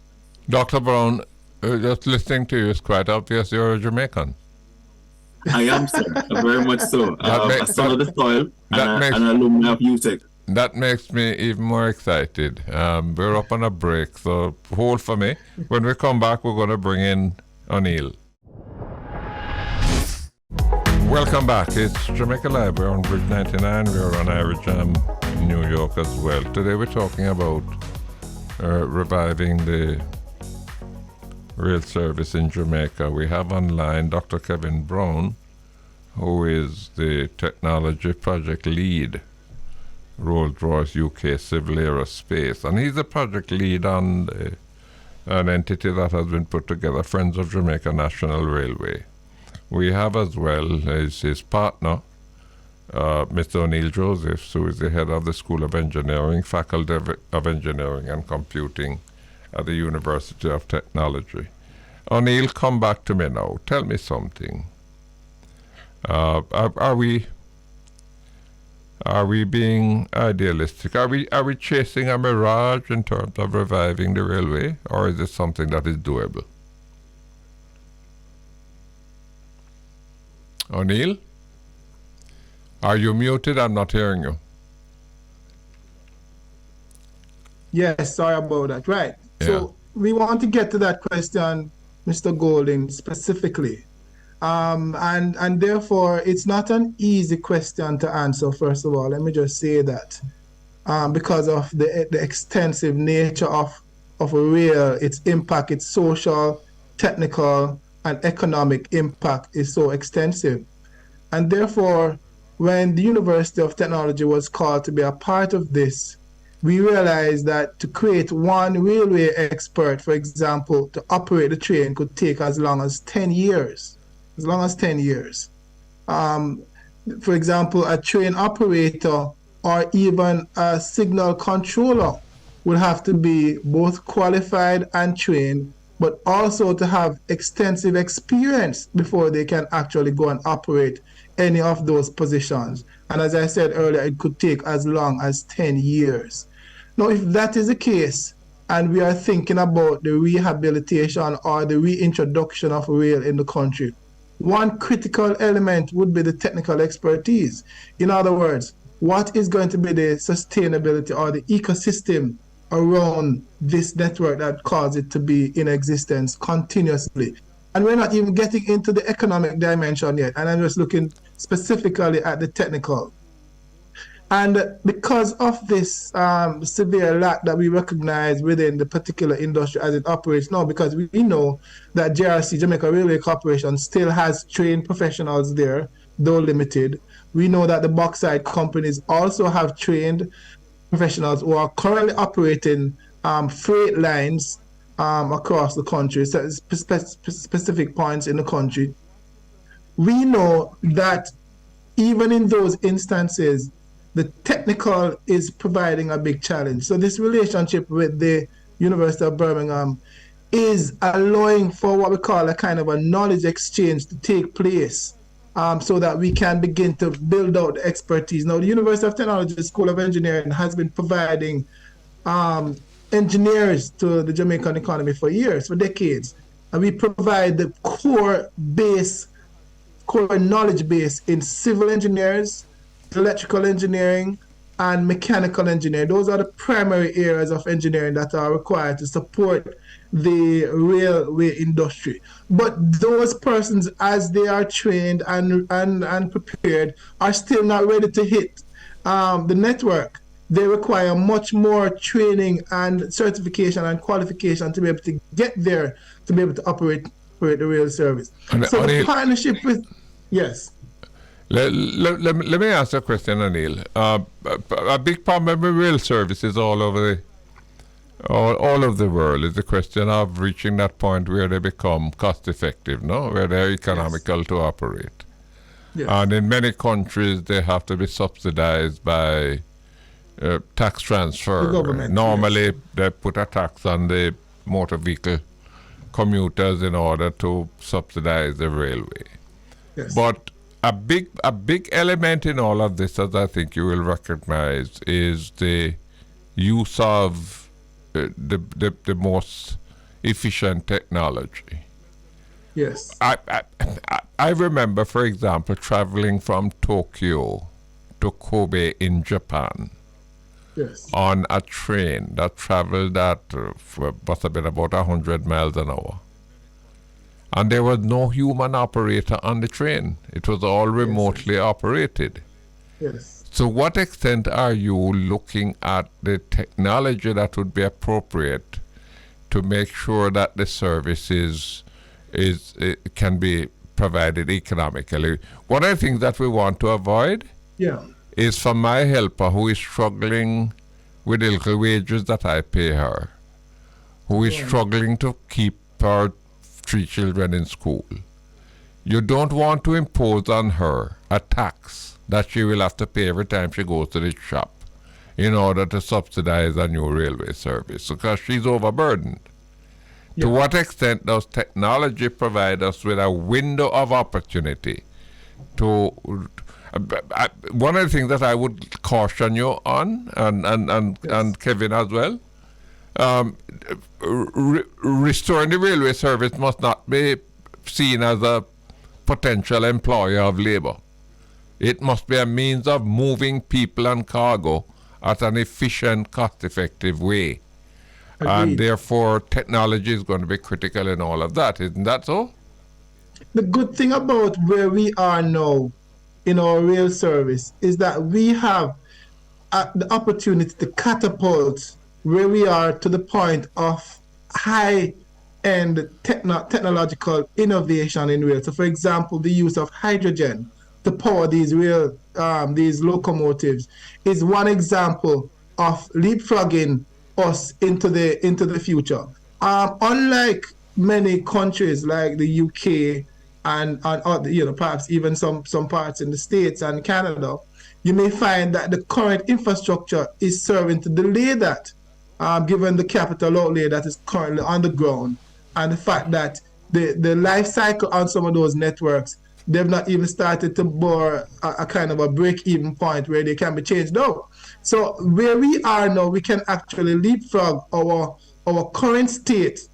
[SPEAKER 1] Dr. Brown, just listening to you, it's quite obvious you're a Jamaican.
[SPEAKER 6] I am, sir, very much so. A son of the soil and an alumni of UTech.
[SPEAKER 1] That makes me even more excited. We're up on a break, so hold for me. When we come back, we're going to bring in Oneil. Welcome back. It's Jamaica Live. We're on Bridge 99. We're on Irish Jam in New York as well. Today we're talking about reviving the rail service in Jamaica. We have online Dr. Kevin Brown, who is the technology project lead, Rolls-Royce UK CivilAerospace. And he's the project lead on an entity that has been put together, Friends of Jamaica National Railway. We have as well as his partner, Mr. Oneil Josephs, who is the head of the School of Engineering, Faculty of Engineering and Computing at the University of Technology. Oneil, come back to me now. Tell me something. Are we being idealistic? Are we chasing a mirage in terms of reviving the railway, or is it something that is doable? Oneil? Are you muted? I'm not hearing you.
[SPEAKER 5] Yes, sorry about that. Right.
[SPEAKER 1] Yeah.
[SPEAKER 5] So we want to get to that question, Mr. Golden, specifically. And therefore, it's not an easy question to answer, first of all. Let me just say that. Because of the extensive nature of rail, its impact, its social, technical, and economic impact is so extensive. And therefore, when the University of Technology was called to be a part of this, we realized that to create one railway expert, for example, to operate the train could take as long as 10 years. As long as 10 years. For example, a train operator or even a signal controller would have to be both qualified and trained, but also to have extensive experience before they can actually go and operate any of those positions. And as I said earlier, it could take as long as 10 years. Now, if that is the case, and we are thinking about the rehabilitation or the reintroduction of rail in the country, one critical element would be the technical expertise. In other words, what is going to be the sustainability or the ecosystem around this network that causes it to be in existence continuously? And we're not even getting into the economic dimension yet, and I'm just looking specifically at the technical. And because of this severe lack that we recognize within the particular industry as it operates now, because we know that JRC, Jamaica Railway Corporation, still has trained professionals there, though limited. We know that the bauxite companies also have trained professionals who are currently operating freight lines across the country, so specific points in the country. We know that even in those instances, the technical is providing a big challenge. So this relationship with the University of Birmingham is allowing for what we call a kind of a knowledge exchange to take place, so that we can begin to build out the expertise. Now, the University of Technology School of Engineering has been providing engineers to the Jamaican economy for years, for decades. And we provide the core knowledge base in civil engineers, electrical engineering, and mechanical engineering. Those are the primary areas of engineering that are required to support the railway industry. But those persons, as they are trained and prepared, are still not ready to hit the network. They require much more training and certification and qualification to be able to get there, to be able to operate the rail service. So the partnership with, yes.
[SPEAKER 1] Let me ask a question, Oneil. A big problem with rail services all over the world is the question of reaching that point where they become cost effective, no? Where they're economical to operate.
[SPEAKER 5] Yes.
[SPEAKER 1] And in many countries, they have to be subsidized by tax transfer.
[SPEAKER 5] The government,
[SPEAKER 1] Normally,
[SPEAKER 5] yes.
[SPEAKER 1] they put a tax on the motor vehicle commuters in order to subsidize the railway.
[SPEAKER 5] Yes.
[SPEAKER 1] But a big element in all of this, as I think you will recognize, is the use of the most efficient technology.
[SPEAKER 5] Yes.
[SPEAKER 1] I remember, for example, traveling from Tokyo to Kobe in Japan.
[SPEAKER 5] Yes.
[SPEAKER 1] On a train that traveled at must have been about 100 miles an hour. And there was no human operator on the train. It was all remotely operated.
[SPEAKER 5] Yes.
[SPEAKER 1] So what extent are you looking at the technology that would be appropriate to make sure that the service can be provided economically? One of the things that we want to avoid is for my helper who is struggling with the little wages that I pay her, who is struggling to keep her 3 children in school. You don't want to impose on her a tax that she will have to pay every time she goes to the shop in order to subsidize a new railway service, because she's overburdened. To what extent does technology provide us with a window of opportunity to one of the things that I would caution you on, and Kevin as well, restoring the railway service must not be seen as a potential employer of labor. It must be a means of moving people and cargo at an efficient, cost-effective way.
[SPEAKER 5] Agreed.
[SPEAKER 1] And therefore, technology is going to be critical in all of that. Isn't that so?
[SPEAKER 5] The good thing about where we are now in our rail service is that we have the opportunity to catapult where we are to the point of high-end technological innovation in rail. So, for example, the use of hydrogen to power these rail, these locomotives is one example of leapfrogging us into the future. Unlike many countries like the UK and perhaps even some parts in the States and Canada, you may find that the current infrastructure is serving to delay that. given the capital outlay that is currently on the ground and the fact that the life cycle on some of those networks, they've not even started to bore a kind of a break-even point where they can be changed out. So where we are now, we can actually leapfrog our current state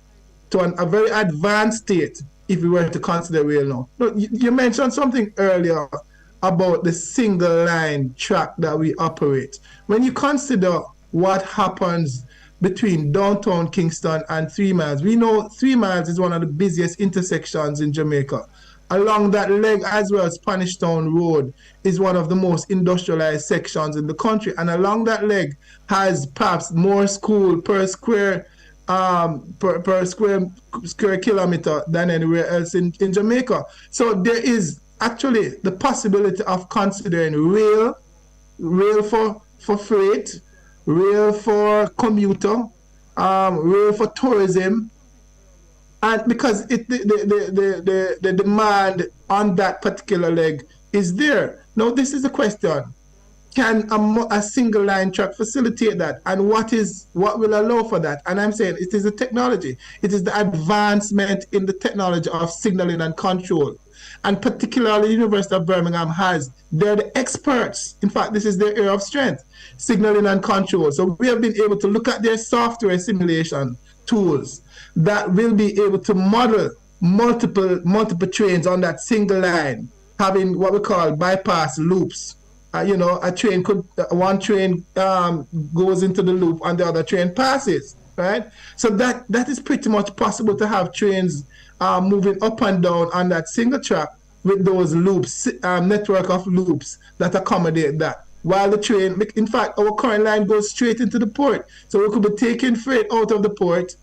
[SPEAKER 5] to a very advanced state if we were to consider rail now. Look, you mentioned something earlier about the single line track that we operate. When you consider what happens between downtown Kingston and 3 Miles, we know 3 Miles is one of the busiest intersections in Jamaica. Along that leg as well, Spanish Town Road is one of the most industrialized sections in the country, and along that leg has perhaps more school per square square kilometer than anywhere else in Jamaica. So there is actually the possibility of considering rail for freight, rail for commuter, rail for tourism, and because the demand on that particular leg is there. Now, this is the question: can a single line track facilitate that, and what will allow for that? And I'm saying it is the technology. It is the advancement in the technology of signaling and control. And particularly the University of Birmingham they're the experts. In fact, this is their area of strength, signaling and control. So we have been able to look at their software simulation tools that will be able to model multiple trains on that single line, having what we call bypass loops. One train goes into the loop and the other train passes, right? So that is pretty much possible to have trains moving up and down on that single track with those loops, network of loops that accommodate that. While the train, in fact, our current line goes straight into the port. So we could be taking freight out of the port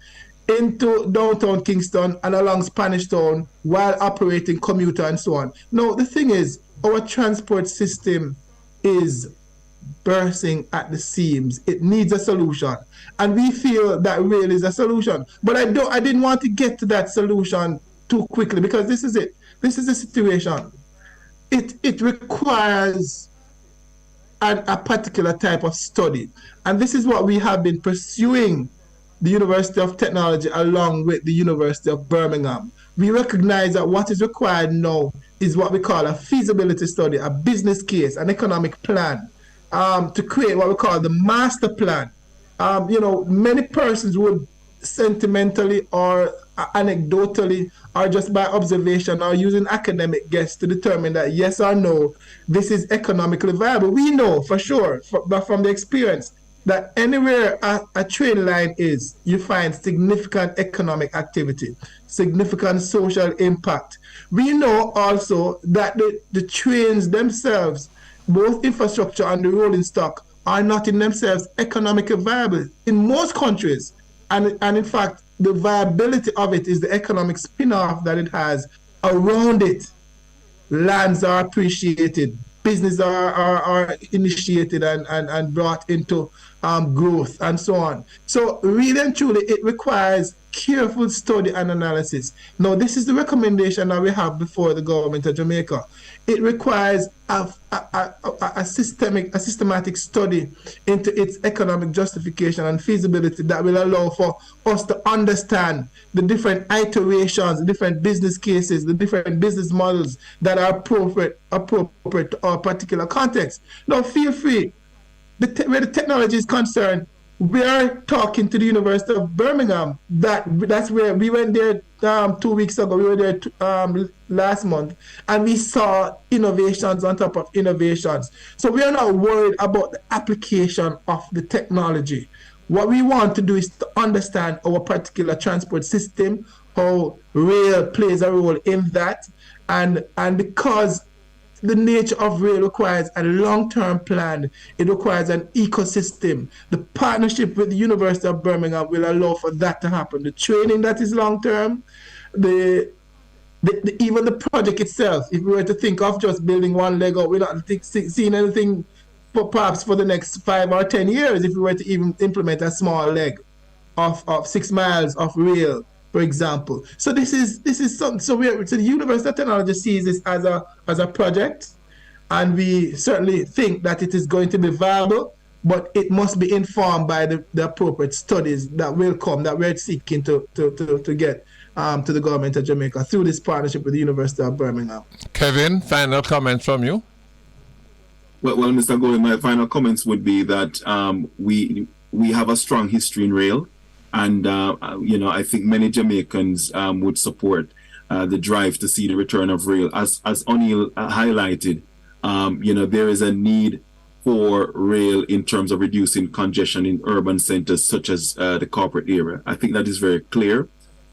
[SPEAKER 5] into downtown Kingston and along Spanish Town while operating commuter and so on. Now, the thing is, our transport system is bursting at the seams. It needs a solution, and we feel that rail is a solution. But I didn't want to get to that solution too quickly, because this is it. This is the situation. It requires a particular type of study, and this is what we have been pursuing. The University of Technology along with the University of Birmingham. We recognize that what is required now is what we call a feasibility study, a business case, an economic plan, to create what we call the master plan. Many persons would sentimentally or anecdotally or just by observation or using academic guess to determine that yes or no, this is economically viable. We know for sure, from the experience, that anywhere a train line is, you find significant economic activity, significant social impact. We know also that the trains themselves, both infrastructure and the rolling stock, are not in themselves economically viable in most countries. And in fact, the viability of it is the economic spin-off that it has around it. Lands are appreciated, business are initiated and brought into growth and so on. So really and truly, it requires careful study and analysis. Now, this is the recommendation that we have before the government of Jamaica. It requires a systematic study into its economic justification and feasibility that will allow for us to understand the different iterations, the different business cases, the different business models that are appropriate to our particular context. Now, feel free. Where the technology is concerned, we are talking to the University of Birmingham. That's where we went there 2 weeks ago. We were there last month, and we saw innovations on top of innovations. So we are not worried about the application of the technology. What we want to do is to understand our particular transport system, how rail plays a role in that, and because the nature of rail requires a long-term plan. It requires an ecosystem. The partnership with the University of Birmingham will allow for that to happen. The training that is long-term, even the project itself, if we were to think of just building one leg out, we're not seeing anything perhaps for the next 5 or 10 years if we were to even implement a small leg of 6 miles of rail, for example. So this is something. So the University of Technology sees this as a project, and we certainly think that it is going to be viable. but it must be informed by the appropriate studies that will come, that we're seeking to get to the government of Jamaica through this partnership with the University of Birmingham.
[SPEAKER 1] Kevin, final comments from you?
[SPEAKER 6] Well, Mr. Golden, my final comments would be that we have a strong history in rail, and I think many Jamaicans would support the drive to see the return of rail. As Oneil highlighted, there is a need for rail in terms of reducing congestion in urban centers such as the corporate area. I think that is very clear.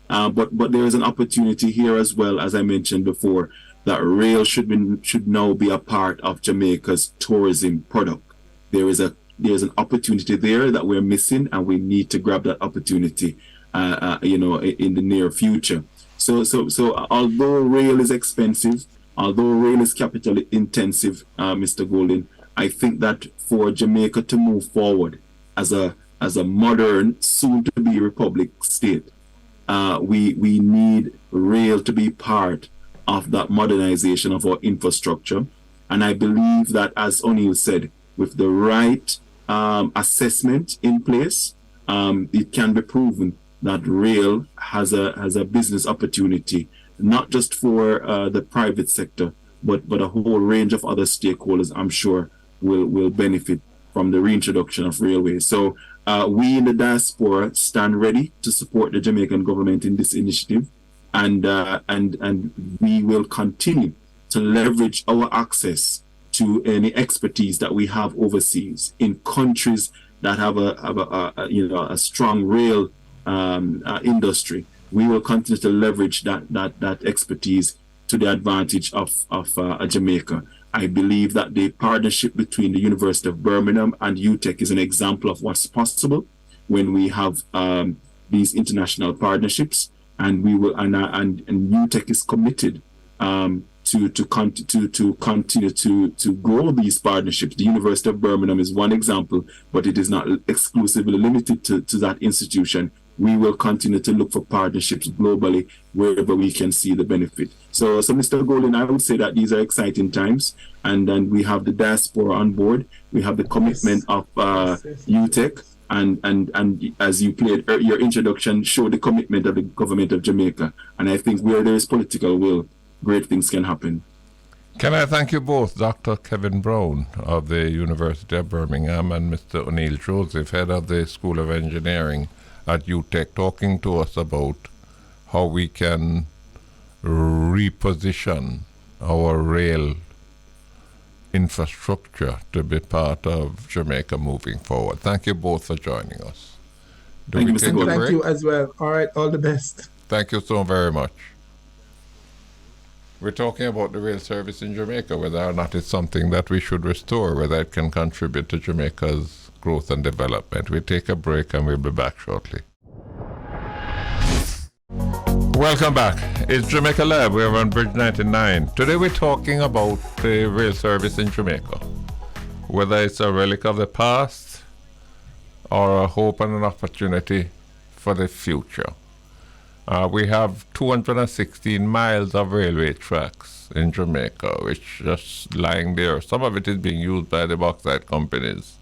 [SPEAKER 6] But there is an opportunity here as well, as I mentioned before, that rail should now be a part of Jamaica's tourism product. There's an opportunity there that we're missing, and we need to grab that opportunity, in the near future. So although rail is expensive, although rail is capital intensive, Mr. Golden, I think that for Jamaica to move forward as a modern, soon-to-be republic state, we need rail to be part of that modernization of our infrastructure. And I believe that, as Oneil said, with the right assessment in place, it can be proven that rail has a business opportunity, not just for the private sector, but a whole range of other stakeholders, I'm sure, will benefit from the reintroduction of railways. So we in the diaspora stand ready to support the Jamaican government in this initiative, and we will continue to leverage our access to any expertise that we have overseas in countries that have a strong rail industry. We will continue to leverage that expertise to the advantage of Jamaica. I believe that the partnership between the University of Birmingham and UTech is an example of what's possible when we have these international partnerships, and we will and UTech is committed to continue to grow these partnerships. The University of Birmingham is one example, but it is not exclusively limited to that institution. We will continue to look for partnerships globally wherever we can see the benefit. So Mr. Golden, I would say that these are exciting times, and then we have the diaspora on board. We have the commitment of UTech, and as you played your introduction, showed the commitment of the government of Jamaica. And I think where there is political will, great things can happen.
[SPEAKER 1] Can I thank you both, Dr. Kevin Brown of the University of Birmingham and Mr. Oneil Joseph, head of the School of Engineering at UTech, talking to us about how we can reposition our rail infrastructure to be part of Jamaica moving forward. Thank you both for joining us.
[SPEAKER 6] Thank you, Mr. Goldberg.
[SPEAKER 5] Thank you as well. All right, all the best.
[SPEAKER 1] Thank you so very much. We're talking about the rail service in Jamaica, whether or not it's something that we should restore, whether it can contribute to Jamaica's growth and development. We'll take a break and we'll be back shortly. Welcome back. It's Jamaica Lab. We're on Bridge 99. Today we're talking about the rail service in Jamaica, whether it's a relic of the past or a hope and an opportunity for the future. We have 216 miles of railway tracks in Jamaica, which just lying there. Some of it is being used by the bauxite companies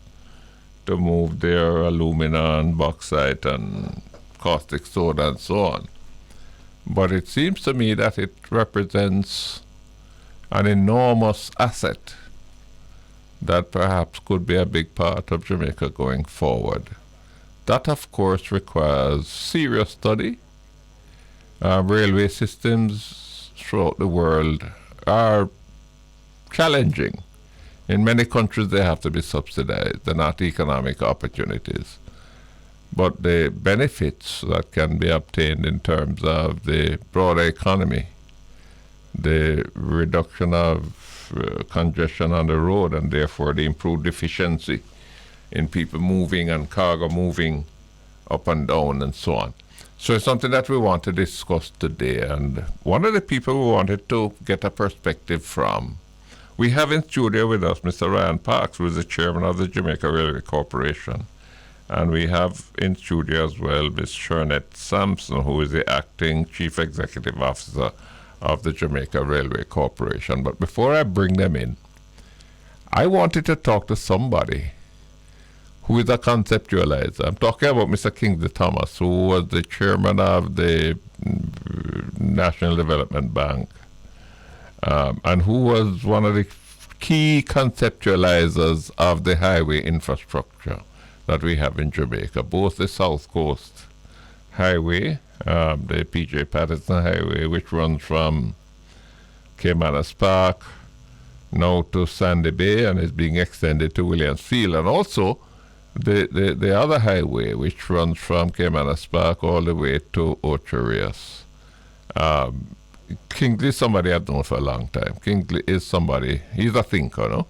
[SPEAKER 1] to move their alumina and bauxite and caustic soda and so on. But it seems to me that it represents an enormous asset that perhaps could be a big part of Jamaica going forward. That, of course, requires serious study. Railway systems throughout the world are challenging. In many countries, they have to be subsidized. They're not economic opportunities. But the benefits that can be obtained in terms of the broader economy, the reduction of congestion on the road, and therefore the improved efficiency in people moving and cargo moving up and down and so on. So it's something that we want to discuss today. And one of the people we wanted to get a perspective from, we have in studio with us Mr. Ryan Parks, who is the chairman of the Jamaica Railway Corporation. And we have in studio as well Ms. Shernette Sampson, who is the acting chief executive officer of the Jamaica Railway Corporation. But before I bring them in, I wanted to talk to somebody who is a conceptualizer. I'm talking about Mr. Kingsley Thomas, who was the chairman of the National Development Bank, and who was one of the key conceptualizers of the highway infrastructure that we have in Jamaica, both the South Coast Highway, the P.J. Patterson Highway, which runs from Caymanas Park now to Sandy Bay and is being extended to Williams Field, and also the other highway, which runs from Caymanas Park all the way to Ocho Rios. Kingsley is somebody I've known for a long time. Kingsley is somebody, he's a thinker, no?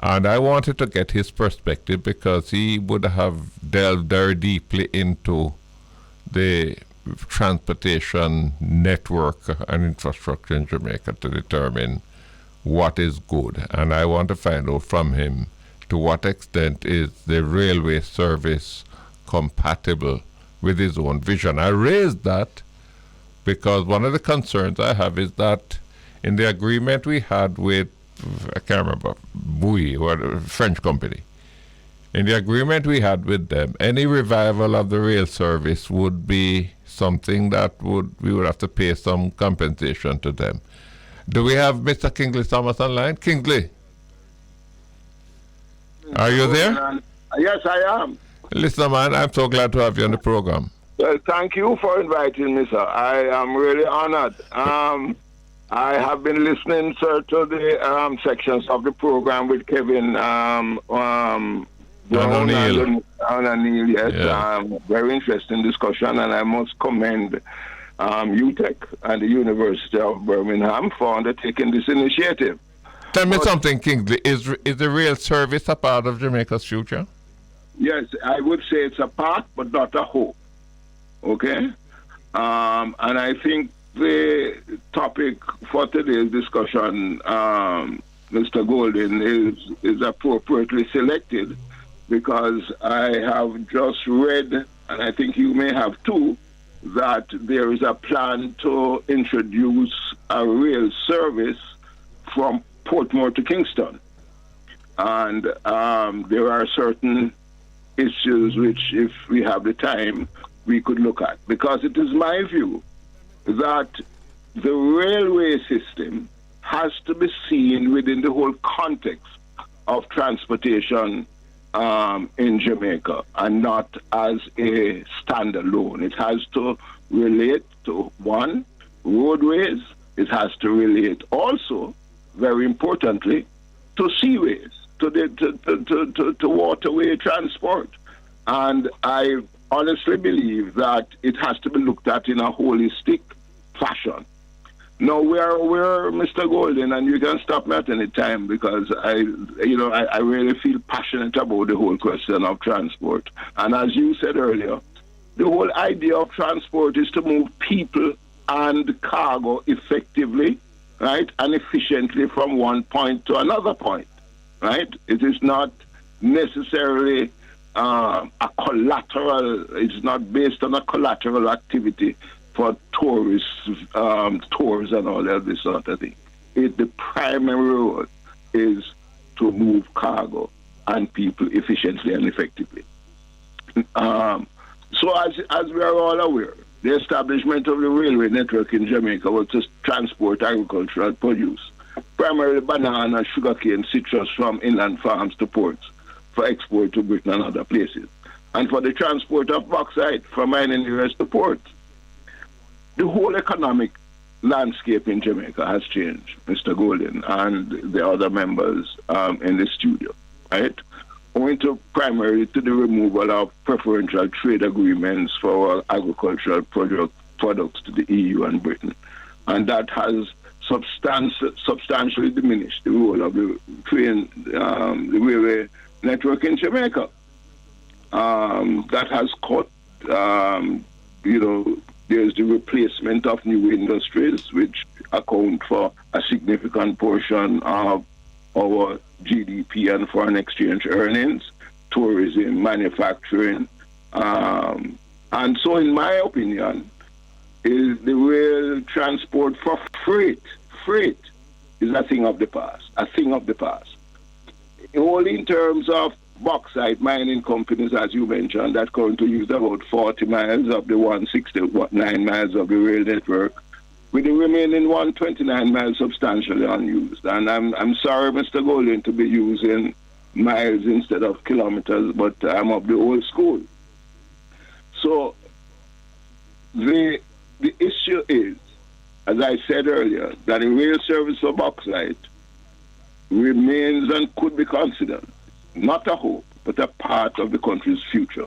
[SPEAKER 1] And I wanted to get his perspective because he would have delved very deeply into the transportation network and infrastructure in Jamaica to determine what is good. And I want to find out from him to what extent is the railway service compatible with his own vision. I raised that because one of the concerns I have is that in the agreement we had with, I can't remember, Bouygues, or a French company, in the agreement we had with them, any revival of the rail service would be something that we would have to pay some compensation to them. Do we have Mr. Kingsley Thomas online? Kingsley, are you there?
[SPEAKER 7] Yes, I am.
[SPEAKER 1] Listen, man, I'm so glad to have you on the program.
[SPEAKER 7] Well, thank you for inviting me, sir. I am really honored. I have been listening, sir, to the sections of the program with Kevin Brown
[SPEAKER 1] Oneil.
[SPEAKER 7] and Oneil, yes.
[SPEAKER 1] Yeah.
[SPEAKER 7] Very interesting discussion, and I must commend UTEC and the University of Birmingham for undertaking this initiative.
[SPEAKER 1] Tell me something, Kingsley. Is the rail service a part of Jamaica's future?
[SPEAKER 7] Yes, I would say it's a part, but not a whole. Okay? And I think the topic for today's discussion, Mr. Golden, is appropriately selected because I have just read, and I think you may have too, that there is a plan to introduce a rail service from Portmore to Kingston. And there are certain issues which, if we have the time, we could look at. Because it is my view that the railway system has to be seen within the whole context of transportation in Jamaica and not as a standalone. It has to relate to, one, roadways. It has to relate also, very importantly, to seaways, to waterway transport. And I honestly believe that it has to be looked at in a holistic fashion. Now, we're Mr. Golden, and you can stop me at any time because I really feel passionate about the whole question of transport. And as you said earlier, the whole idea of transport is to move people and cargo effectively, right, and efficiently from one point to another point, right? It is not necessarily a collateral, it's not based on a collateral activity for tourists, tours and all of this sort of thing. The primary role is to move cargo and people efficiently and effectively. So as we are all aware, the establishment of the railway network in Jamaica was to transport agricultural produce, primarily banana, sugarcane, citrus from inland farms to ports for export to Britain and other places, and for the transport of bauxite from mining areas to ports. The whole economic landscape in Jamaica has changed, Mr. Golden and the other members in the studio, right? Owing to primarily to the removal of preferential trade agreements for agricultural products to the EU and Britain. And that has substantially diminished the role of the railway network in Jamaica. That has cut, there's the replacement of new industries, which account for a significant portion of our GDP and foreign exchange earnings, tourism, manufacturing. And so, in my opinion, is the rail transport for freight is a thing of the past, Only in terms of bauxite mining companies, as you mentioned, that currently use about 40 miles of the 169 miles of the rail network, with the remaining 129 miles substantially unused. And I'm sorry, Mr. Golden, to be using miles instead of kilometers, but I'm of the old school. So the issue is, as I said earlier, that the rail service for bauxite remains and could be considered not a hope, but a part of the country's future.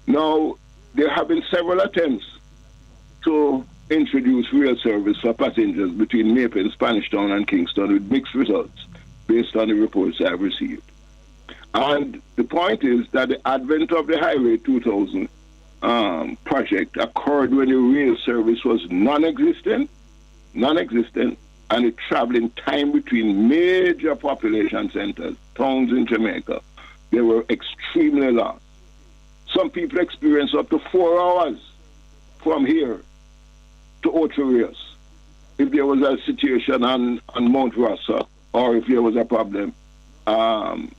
[SPEAKER 7] Now, there have been several attempts to introduce rail service for passengers between Maypen, Spanish Town, and Kingston with mixed results based on the reports I've received. And the point is that the advent of the Highway 2000 project occurred when the rail service was non-existent, and the traveling time between major population centers, towns in Jamaica, they were extremely long. Some people experience up to 4 hours from here to Ocho Rios if there was a situation on Mount Rasa, or if there was a problem on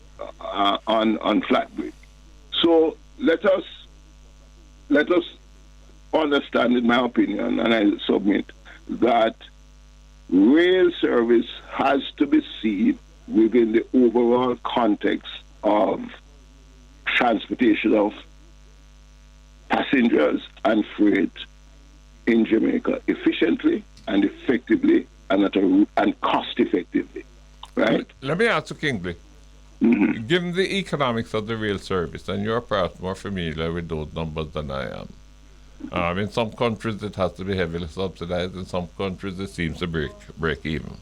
[SPEAKER 7] Flatbridge. So let us understand, in my opinion, and I submit, that rail service has to be seen within the overall context of transportation of passengers and freight in Jamaica efficiently and effectively and cost effectively, right?
[SPEAKER 1] Let me ask you, Kingsley. Mm-hmm. Given the economics of the rail service, and you're perhaps more familiar with those numbers than I am, in some countries it has to be heavily subsidized, in some countries it seems to break even.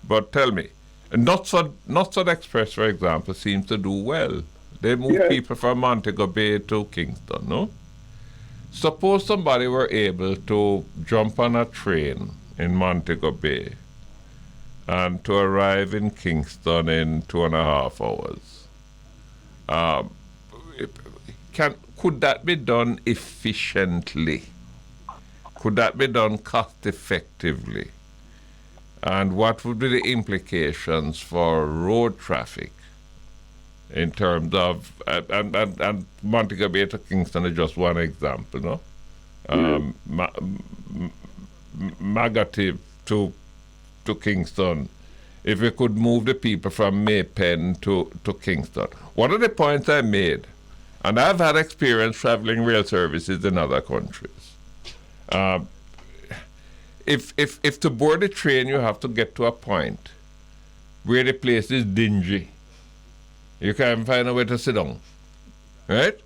[SPEAKER 1] But tell me, Northside Express, for example, seems to do well. They move people from Montego Bay to Kingston, no? Suppose somebody were able to jump on a train in Montego Bay and to arrive in Kingston in 2.5 hours. Could that be done efficiently? Could that be done cost effectively? And what would be the implications for road traffic in terms of, and Montego Bay to Kingston is just one example, no? Magati to Kingston, if we could move the people from Maypen to Kingston. One of the points I made, and I've had experience traveling rail services in other countries. If to board a train you have to get to a point where the place is dingy, you can't find a way to sit down, right?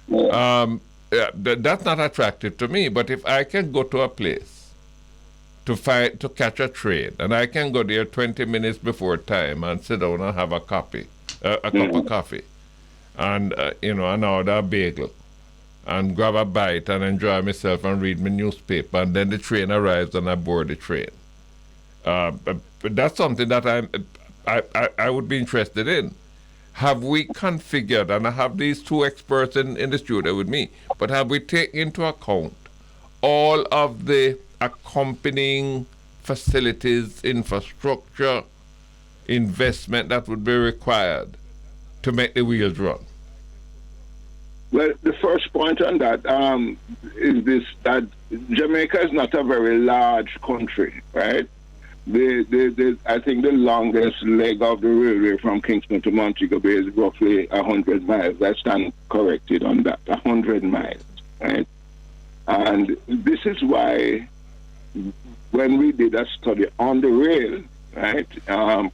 [SPEAKER 1] That's not attractive to me. But if I can go to a place to catch a train, and I can go there 20 minutes before time and sit down and have a cup of coffee, and an order a bagel, and grab a bite and enjoy myself and read my newspaper, and then the train arrives and I board the train. But that's something that I would be interested in. Have we configured, and I have these two experts in the studio with me, but have we taken into account all of the accompanying facilities, infrastructure, investment that would be required to make the wheels run?
[SPEAKER 7] Well, the first point on that is this, that Jamaica is not a very large country, right? I think the longest leg of the railway from Kingston to Montego Bay is roughly 100 miles. I stand corrected on that, 100 miles, right? And this is why when we did a study on the rail, right,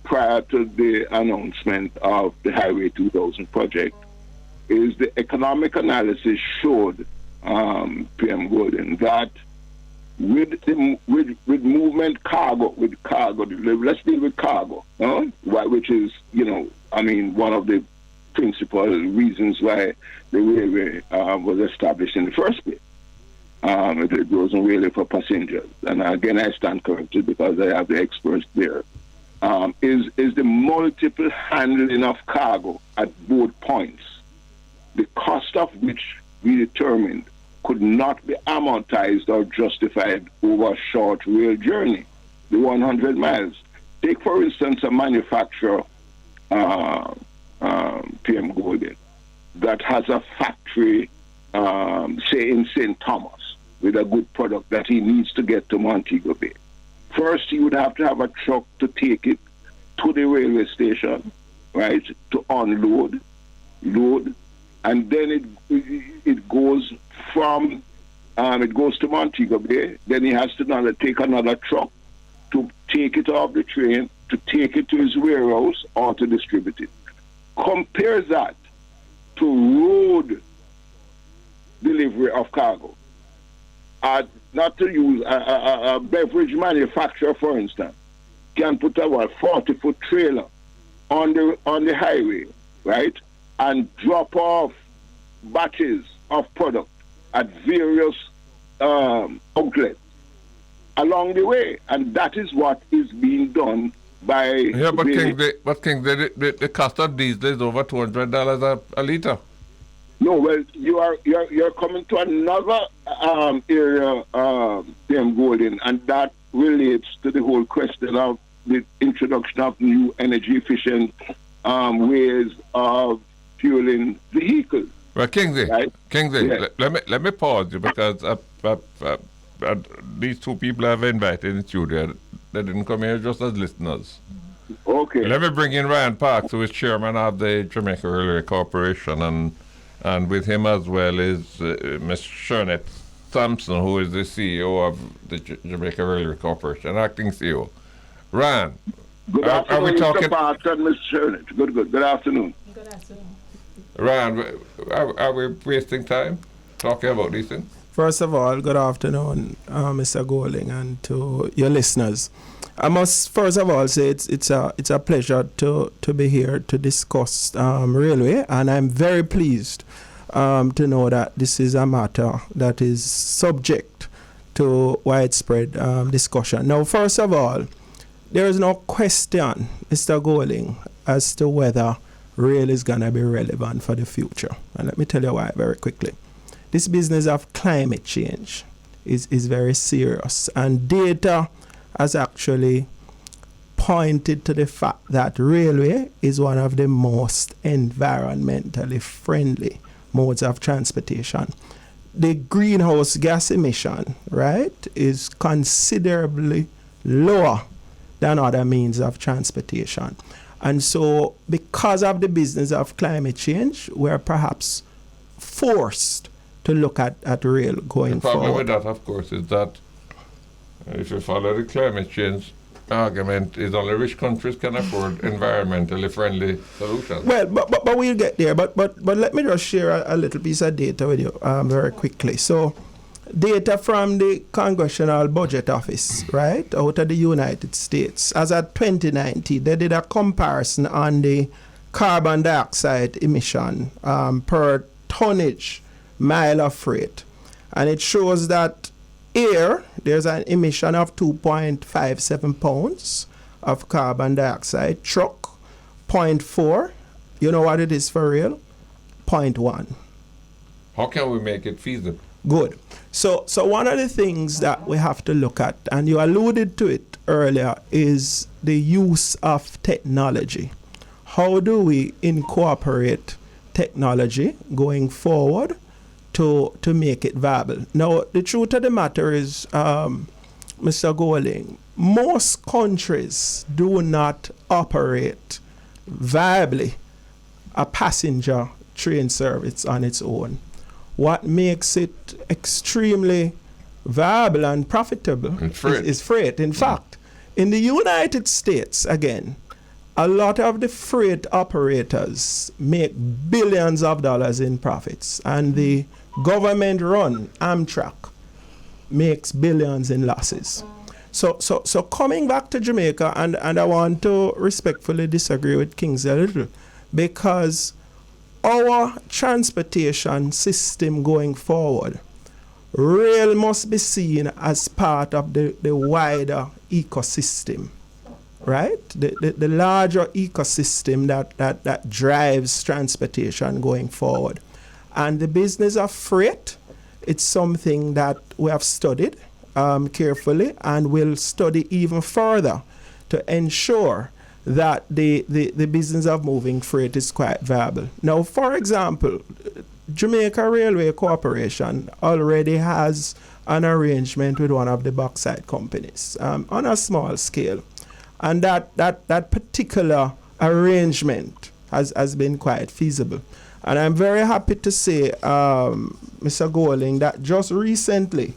[SPEAKER 7] prior to the announcement of the Highway 2000 project, is the economic analysis showed, PM Golden, that with movement cargo, let's deal with cargo, which is, one of the principal reasons why the railway was established in the first place. It wasn't really for passengers. And again, I stand corrected because I have the experts there. Is the multiple handling of cargo at both points, the cost of which we determined could not be amortized or justified over a short rail journey, the 100 miles. Take, for instance, a manufacturer PM Golden, that has a factory, say in St. Thomas, with a good product that he needs to get to Montego Bay. First, he would have to have a truck to take it to the railway station, right, to unload, load, and then it goes from, it goes to Montego Bay. Then he has to take another truck to take it off the train, to take it to his warehouse or to distribute it. Compare that to road delivery of cargo. Not to use a beverage manufacturer, for instance, can put a 40-foot trailer on the highway, right, and drop off batches of product at various outlets along the way, and that is what is being done by.
[SPEAKER 1] Yeah, but the cost of diesel is over $200 a liter.
[SPEAKER 7] No, well, you're coming to another area, PM Golden, and that relates to the whole question of the introduction of new energy efficient ways of fueling vehicles.
[SPEAKER 1] Well, Kingsley,
[SPEAKER 7] right?
[SPEAKER 1] Yeah. let me pause you, because these two people I've invited in the studio, they didn't come here just as listeners.
[SPEAKER 7] Okay.
[SPEAKER 1] Let me bring in Ryan Parks, who is chairman of the Jamaica Railway Corporation, and with him as well is Ms. Shernette Sampson, who is the CEO of the Jamaica Railway Corporation, acting CEO. Ryan,
[SPEAKER 7] good afternoon, are we talking? Mr. Parks and Ms. Shernette. Good afternoon.
[SPEAKER 8] Good afternoon.
[SPEAKER 1] Ryan, are we wasting time talking about these things?
[SPEAKER 9] First of all, good afternoon, Mr. Golding, and to your listeners. I must first of all say it's a pleasure to be here to discuss railway, and I'm very pleased to know that this is a matter that is subject to widespread discussion. Now, first of all, there is no question, Mr. Golding, as to whether rail is going to be relevant for the future. And let me tell you why very quickly. This business of climate change is very serious, and data has actually pointed to the fact that railway is one of the most environmentally friendly modes of transportation. The greenhouse gas emission, right, is considerably lower than other means of transportation. And so because of the business of climate change, we're perhaps forced to look at rail going forward.
[SPEAKER 1] The problem with that, of course, is that if you follow the climate change argument, is only rich countries can afford environmentally friendly solutions.
[SPEAKER 9] Well, but we'll get there. But let me just share a little piece of data with you very quickly. So, data from the Congressional Budget Office, right, out of the United States, as at 2019, they did a comparison on the carbon dioxide emission per tonnage mile of freight, and it shows that air, there's an emission of 2.57 pounds of carbon dioxide. Truck, 0.4. You know what it is for rail? 0.1.
[SPEAKER 1] How can we make it feasible?
[SPEAKER 9] Good. So one of the things that we have to look at, and you alluded to it earlier, is the use of technology. How do we incorporate technology going forward to make it viable? Now, the truth of the matter is, Mr. Golding, most countries do not operate viably a passenger train service on its own. What makes it extremely viable and profitable is freight. In fact, in the United States, again, a lot of the freight operators make billions of dollars in profits, and the government-run Amtrak makes billions in losses. So coming back to Jamaica, and I want to respectfully disagree with Kingsley a little, because our transportation system going forward, rail must be seen as part of the wider ecosystem, right? The larger ecosystem that drives transportation going forward. And the business of freight, it's something that we have studied carefully and will study even further to ensure that the business of moving freight is quite viable. Now, for example, Jamaica Railway Corporation already has an arrangement with one of the bauxite companies on a small scale. And that particular arrangement has been quite feasible. And I'm very happy to say, Mr. Golding, that just recently,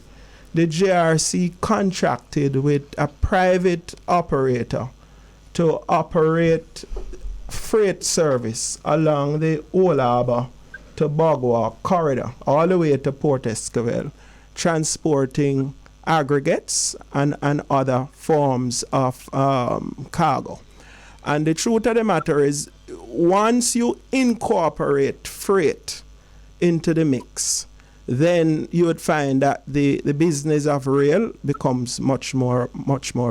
[SPEAKER 9] the JRC contracted with a private operator to operate freight service along the Old Harbour to Bogwa corridor, all the way to Port Esquivel, transporting aggregates and other forms of cargo. And the truth of the matter is, once you incorporate freight into the mix, then you would find that the business of rail becomes much more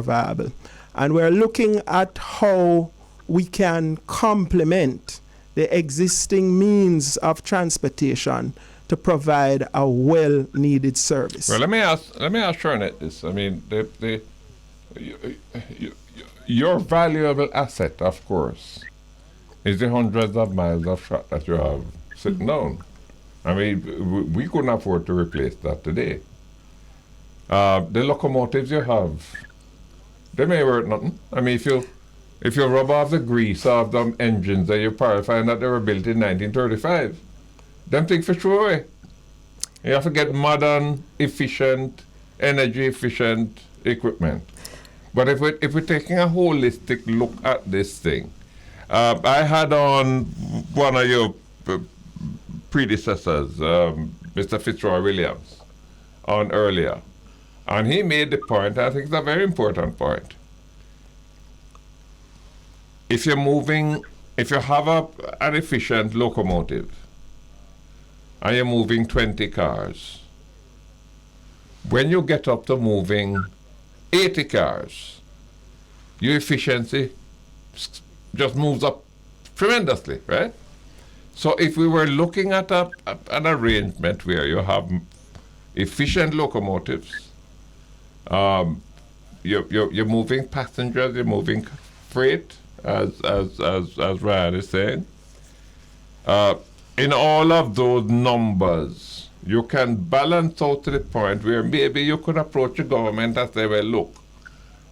[SPEAKER 9] viable. And we're looking at how we can complement the existing means of transportation to provide a well-needed service.
[SPEAKER 1] Well, let me ask Shernette this. I mean, your valuable asset, of course, is the hundreds of miles of track that you have sitting down. I mean, we couldn't afford to replace that today. The locomotives you have, they may worth nothing. I mean, if you rub off the grease off them engines, then you probably find that they were built in 1935. Them things for sure away. You have to get modern, efficient, energy efficient equipment. But if we're taking a holistic look at this thing, I had on one of your predecessors, Mr. Fitzroy Williams, on earlier, and he made the point, I think it's a very important point. If you have an efficient locomotive, and you're moving 20 cars, when you get up to moving 80 cars, your efficiency just moves up tremendously, right? So if we were looking at an arrangement where you have efficient locomotives, you're moving passengers, you're moving freight, as Ryan is saying, in all of those numbers, you can balance out to the point where maybe you could approach the government and say, well, look,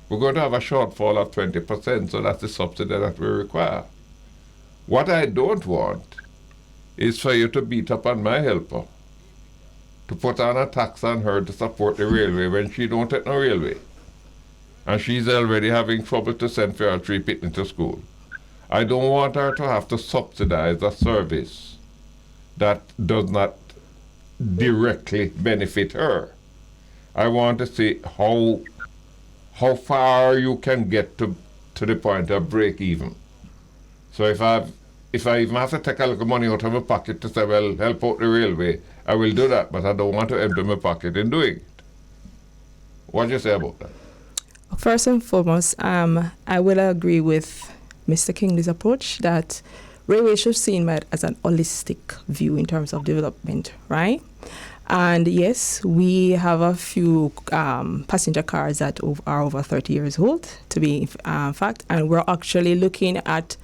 [SPEAKER 1] we're going to have a shortfall of 20%, so that's the subsidy that we require. What I don't want is for you to beat up on my helper, to put on a tax on her to support the railway when she don't take no railway. And she's already having trouble to send for her 3 picnic to school. I don't want her to have to subsidize a service that does not directly benefit her. I want to see how far you can get to the point of break even. So if I even have to take a little money out of my pocket to say, well, help out the railway, I will do that, but I don't want to empty my pocket in doing it. What do you say about that?
[SPEAKER 8] First and foremost, I will agree with Mr. Kingsley's approach that railway should be seen as an holistic view in terms of development, right? And yes, we have a few passenger cars that are over 30 years old, to be fact, and we're actually looking at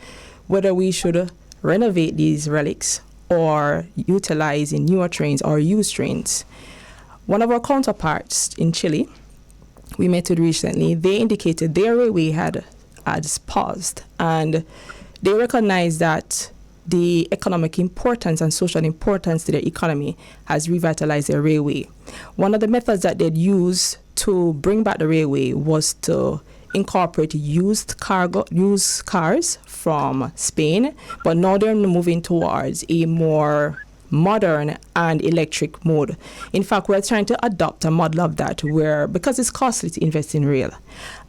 [SPEAKER 8] whether we should renovate these relics or utilize in newer trains or used trains. One of our counterparts in Chile, we met with recently, they indicated their railway had paused, and they recognized that the economic importance and social importance to their economy has revitalized their railway. One of the methods that they'd use to bring back the railway was to incorporate used cars from Spain, but now they're moving towards a more modern and electric mode. In fact, we're trying to adopt a model of that where, because it's costly to invest in rail,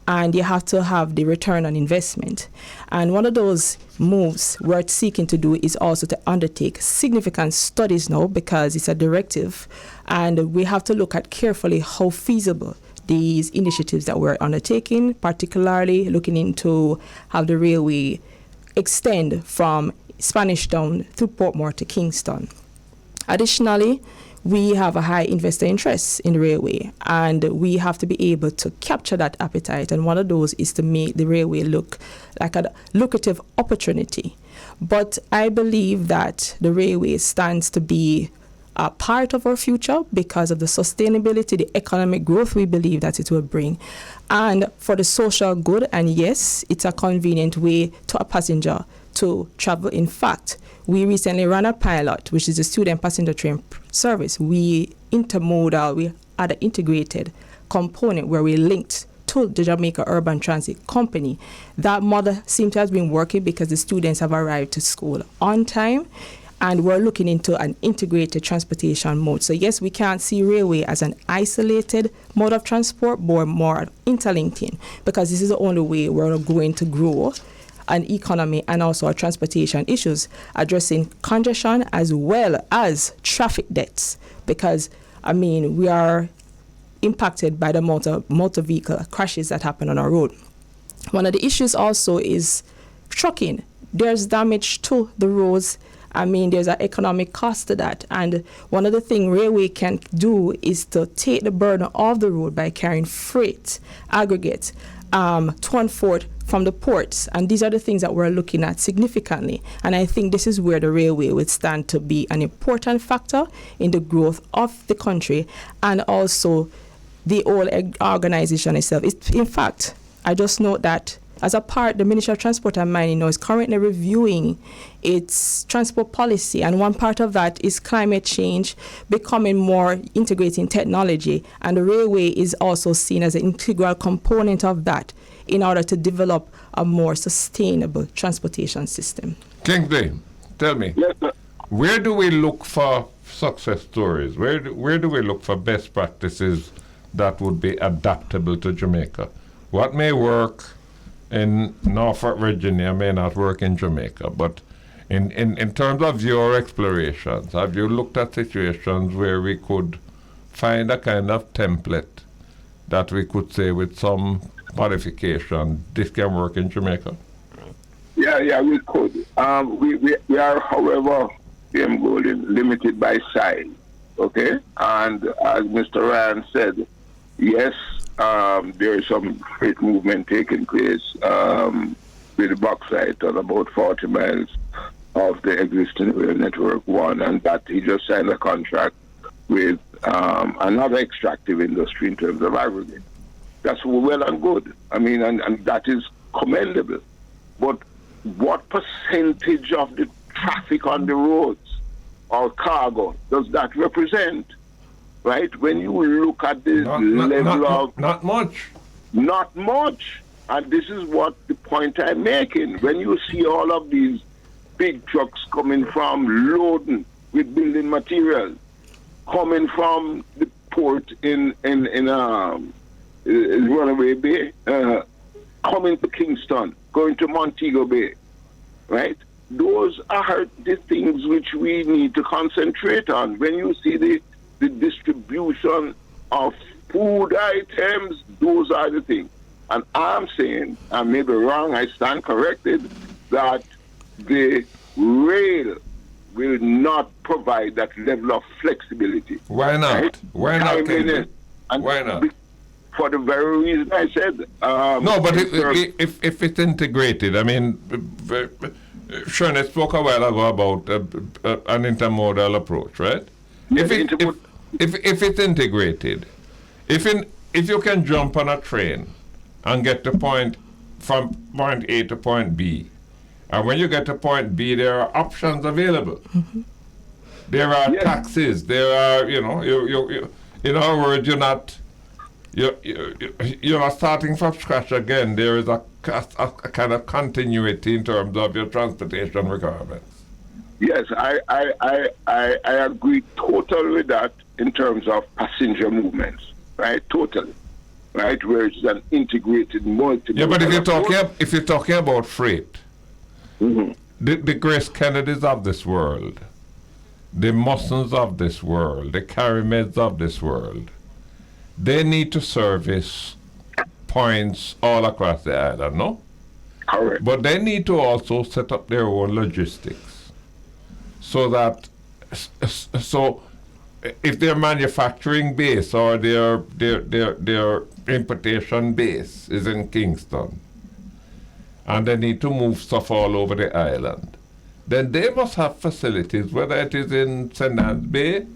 [SPEAKER 8] and you have to have the return on investment. And one of those moves we're seeking to do is also to undertake significant studies now, because it's a directive, and we have to look at carefully how feasible these initiatives that we're undertaking, particularly looking into how the railway extend from Spanish Town through Portmore to Kingston. Additionally, we have a high investor interest in the railway, and we have to be able to capture that appetite. And one of those is to make the railway look like a lucrative opportunity. But I believe that the railway stands to be a part of our future because of the sustainability, the economic growth we believe that it will bring, and for the social good. And yes, it's a convenient way to a passenger to travel. In fact, we recently ran a pilot, which is a student passenger train service. We had an integrated component where we linked to the Jamaica Urban Transit Company. That model seems to have been working because the students have arrived to school on time, and we're looking into an integrated transportation mode. So yes, we can't see railway as an isolated mode of transport, but more interlinking, because this is the only way we're going to grow an economy and also our transportation issues, addressing congestion as well as traffic deaths, because we are impacted by the motor vehicle crashes that happen on our road. One of the issues also is trucking. There's damage to the roads. There's an economic cost to that. And one of the things railway can do is to take the burden off the road by carrying freight, aggregates, to and forth from the ports. And these are the things that we're looking at significantly. And I think this is where the railway would stand to be an important factor in the growth of the country, and also the whole organization itself. In fact, I just note that as a part, the Ministry of Transport and Mining now is currently reviewing its transport policy, and one part of that is climate change, becoming more integrating technology, and the railway is also seen as an integral component of that in order to develop a more sustainable transportation system.
[SPEAKER 1] Kingsley, tell me,
[SPEAKER 7] Yes, sir.
[SPEAKER 1] where do we look for success stories? Where do we look for best practices that would be adaptable to Jamaica? What may work in Norfolk, Virginia may not work in Jamaica, but in terms of your explorations, have you looked at situations where we could find a kind of template that we could say with some modification, this can work in Jamaica?
[SPEAKER 7] Yeah, we could. We are, however, limited by size, okay? And as Mr. Ryan said, yes, there is some freight movement taking place with the bauxite on about 40 miles of the existing rail network one, and that he just signed a contract with another extractive industry in terms of aggregate. That's well and good. And that is commendable. But what percentage of the traffic on the roads or cargo does that represent? Right? When you look at the level of...
[SPEAKER 1] Not much.
[SPEAKER 7] Not much. And this is what the point I'm making. When you see all of these big trucks coming from loading with building materials, coming from the port in Runaway Bay, coming to Kingston, going to Montego Bay, right? Those are the things which we need to concentrate on. When you see the distribution of food items, those are the things. And I'm saying, I may be wrong, I stand corrected, that the rail will not provide that level of flexibility.
[SPEAKER 1] Why not?
[SPEAKER 7] Right?
[SPEAKER 1] Why not? Why not?
[SPEAKER 7] For the very reason I said.
[SPEAKER 1] No, but if it's integrated, Shernette spoke a while ago about an intermodal approach, right?
[SPEAKER 7] Yes,
[SPEAKER 1] if it's integrated, if you can jump on a train and get to from point A to point B, and when you get to point B, there are options available.
[SPEAKER 8] Mm-hmm.
[SPEAKER 1] There are taxis. There are, you in other words, you're not starting from scratch again. There is a kind of continuity in terms of your transportation requirements.
[SPEAKER 7] Yes, I agree totally with that in terms of passenger movements, right? Totally, right? Where it's an integrated multi.
[SPEAKER 1] Yeah, but if you're talking about freight,
[SPEAKER 7] mm-hmm.
[SPEAKER 1] the Grace Kennedys of this world, the Mussons of this world, the Carimeds of this world, they need to service points all across the island, no?
[SPEAKER 7] Correct.
[SPEAKER 1] But they need to also set up their own logistics so that if their manufacturing base or their importation base is in Kingston, and they need to move stuff all over the island, then they must have facilities, whether it is in St. Anne's Bay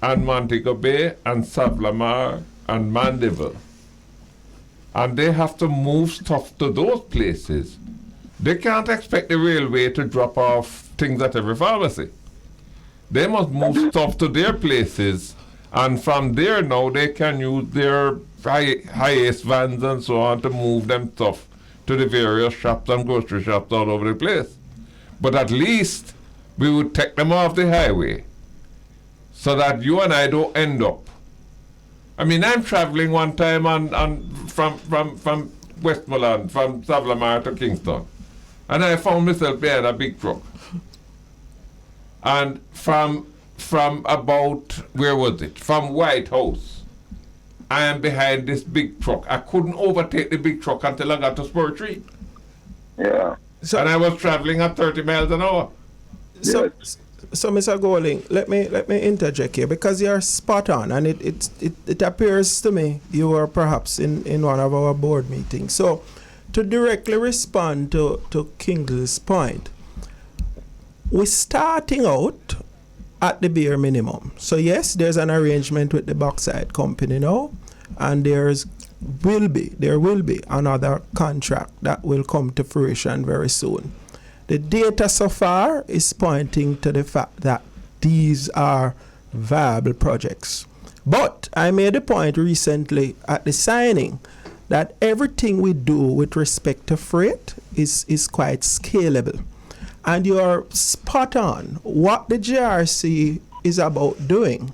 [SPEAKER 1] and Montego Bay and Savlamar and Mandeville. And they have to move stuff to those places. They can't expect the railway to drop off things at every pharmacy. They must move stuff to their places, and from there now they can use their highest vans and so on to move them stuff to the various shops and grocery shops all over the place. But at least we would take them off the highway so that you and I don't end up. I mean, I'm traveling one time from Westmoreland, from Savlamar to Kingston, and I found myself behind a big truck. And from about, where was it? From White House, I am behind this big truck. I couldn't overtake the big truck until I got to Spur Street.
[SPEAKER 7] Yeah.
[SPEAKER 1] So, and I was traveling at 30 miles an hour.
[SPEAKER 9] So, so Mr. Golding, let me interject here, because you're spot on, and it appears to me you were perhaps in one of our board meetings. So, to directly respond to Kingsley's point, we're starting out at the bare minimum. So yes, there's an arrangement with the bauxite company now, and there will be another contract that will come to fruition very soon. The data so far is pointing to the fact that these are viable projects. But I made a point recently at the signing that everything we do with respect to freight is quite scalable. And you're spot on. What the GRC is about doing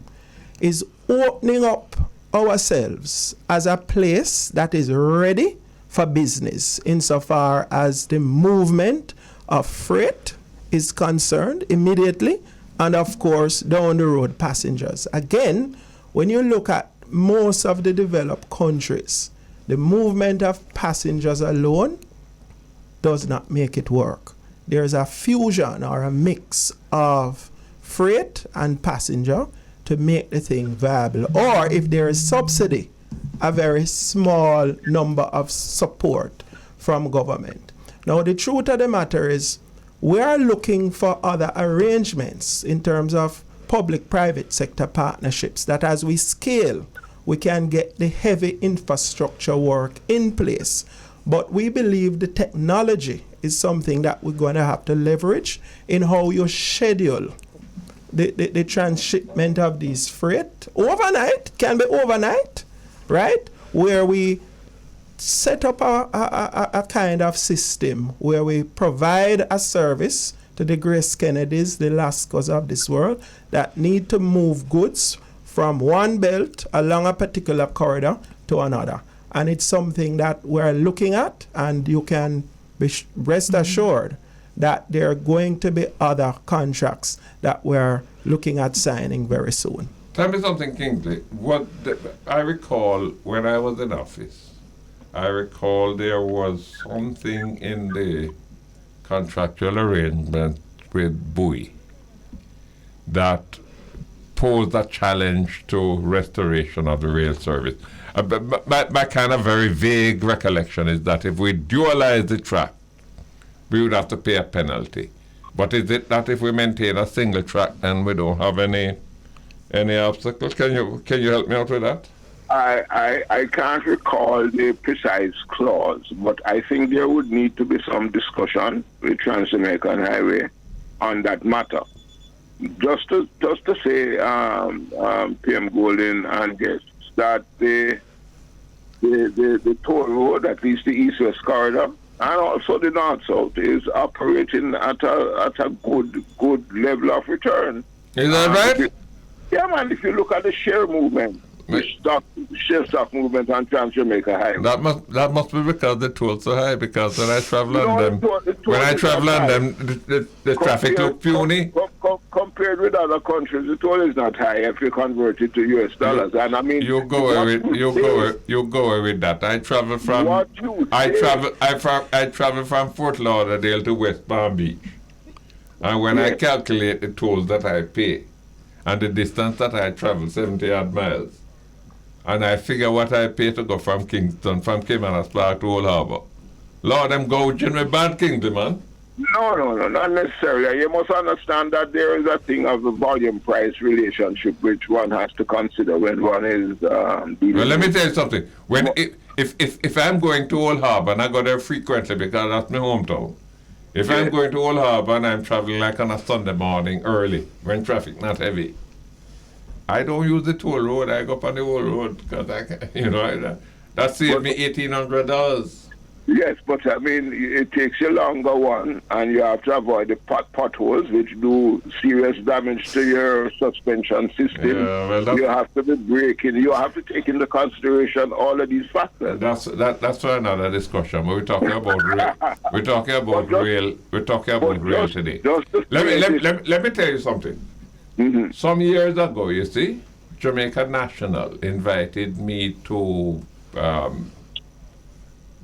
[SPEAKER 9] is opening up ourselves as a place that is ready for business insofar as the movement of freight is concerned immediately, and of course down the road passengers. Again, when you look at most of the developed countries, the movement of passengers alone does not make it work. There's a fusion or a mix of freight and passenger to make the thing viable. Or if there is subsidy, a very small number of support from government. Now, the truth of the matter is we are looking for other arrangements in terms of public-private sector partnerships that as we scale, we can get the heavy infrastructure work in place. But we believe the technology is something that we're going to have to leverage in how you schedule the transshipment of these freight. Overnight, can be overnight, right? Where we set up a kind of system where we provide a service to the Grace Kennedys, the Lascaux of this world, that need to move goods from one belt along a particular corridor to another. And it's something that we're looking at, and you can be rest assured that there are going to be other contracts that we're looking at signing very soon.
[SPEAKER 1] Tell me something, Kingsley. I recall when I was in office, I recall there was something in the contractual arrangement with Bowie that posed a challenge to restoration of the rail service. My kind of very vague recollection is that if we dualize the track, we would have to pay a penalty. But is it that if we maintain a single track and we don't have any obstacles? Can you help me out with that?
[SPEAKER 7] I can't recall the precise clause, but I think there would need to be some discussion with Trans-Jamaican Highway on that matter. Just to say, PM Golden and guests, that the toll road, at least the east-west corridor, and also the north-south, is operating at a good level of return.
[SPEAKER 1] Is that right?
[SPEAKER 7] Yeah, man. If you look at the share movement, share stock movement on Trans-Jamaica Highway.
[SPEAKER 1] That must be because the tolls so high. Because when I travel on them, the traffic look puny.
[SPEAKER 7] Compared with other countries, the toll is not high if you convert it to US dollars. And I mean,
[SPEAKER 1] you go away with that. I travel from Fort Lauderdale to West Palm Beach, and when I calculate the tolls that I pay, and the distance that I travel, 70 odd miles, and I figure what I pay to go from Kingston, from Caymanas Park to Old Harbour. Lord, I'm gouging me bad, Kingsley, man.
[SPEAKER 7] No, not necessarily. You must understand that there is a thing of a volume-price relationship which one has to consider when one is dealing.
[SPEAKER 1] Well, let me tell you something. When if I'm going to Old Harbour, and I go there frequently because that's my hometown, if I'm going to Old Harbour and I'm traveling like on a Sunday morning early, when traffic not heavy, I don't use the toll road. I go up on the old road because that saved me $1,800.
[SPEAKER 7] Yes, but I mean, it takes a longer one, and you have to avoid the potholes, which do serious damage to your suspension system.
[SPEAKER 1] Yeah, well,
[SPEAKER 7] you have to be braking. You have to take into consideration all of these factors.
[SPEAKER 1] That's for another discussion. We're talking about rail. We're talking about rail. We're talking about rail today. Let me tell you something.
[SPEAKER 7] Mm-hmm.
[SPEAKER 1] Some years ago, you see, Jamaica National invited me to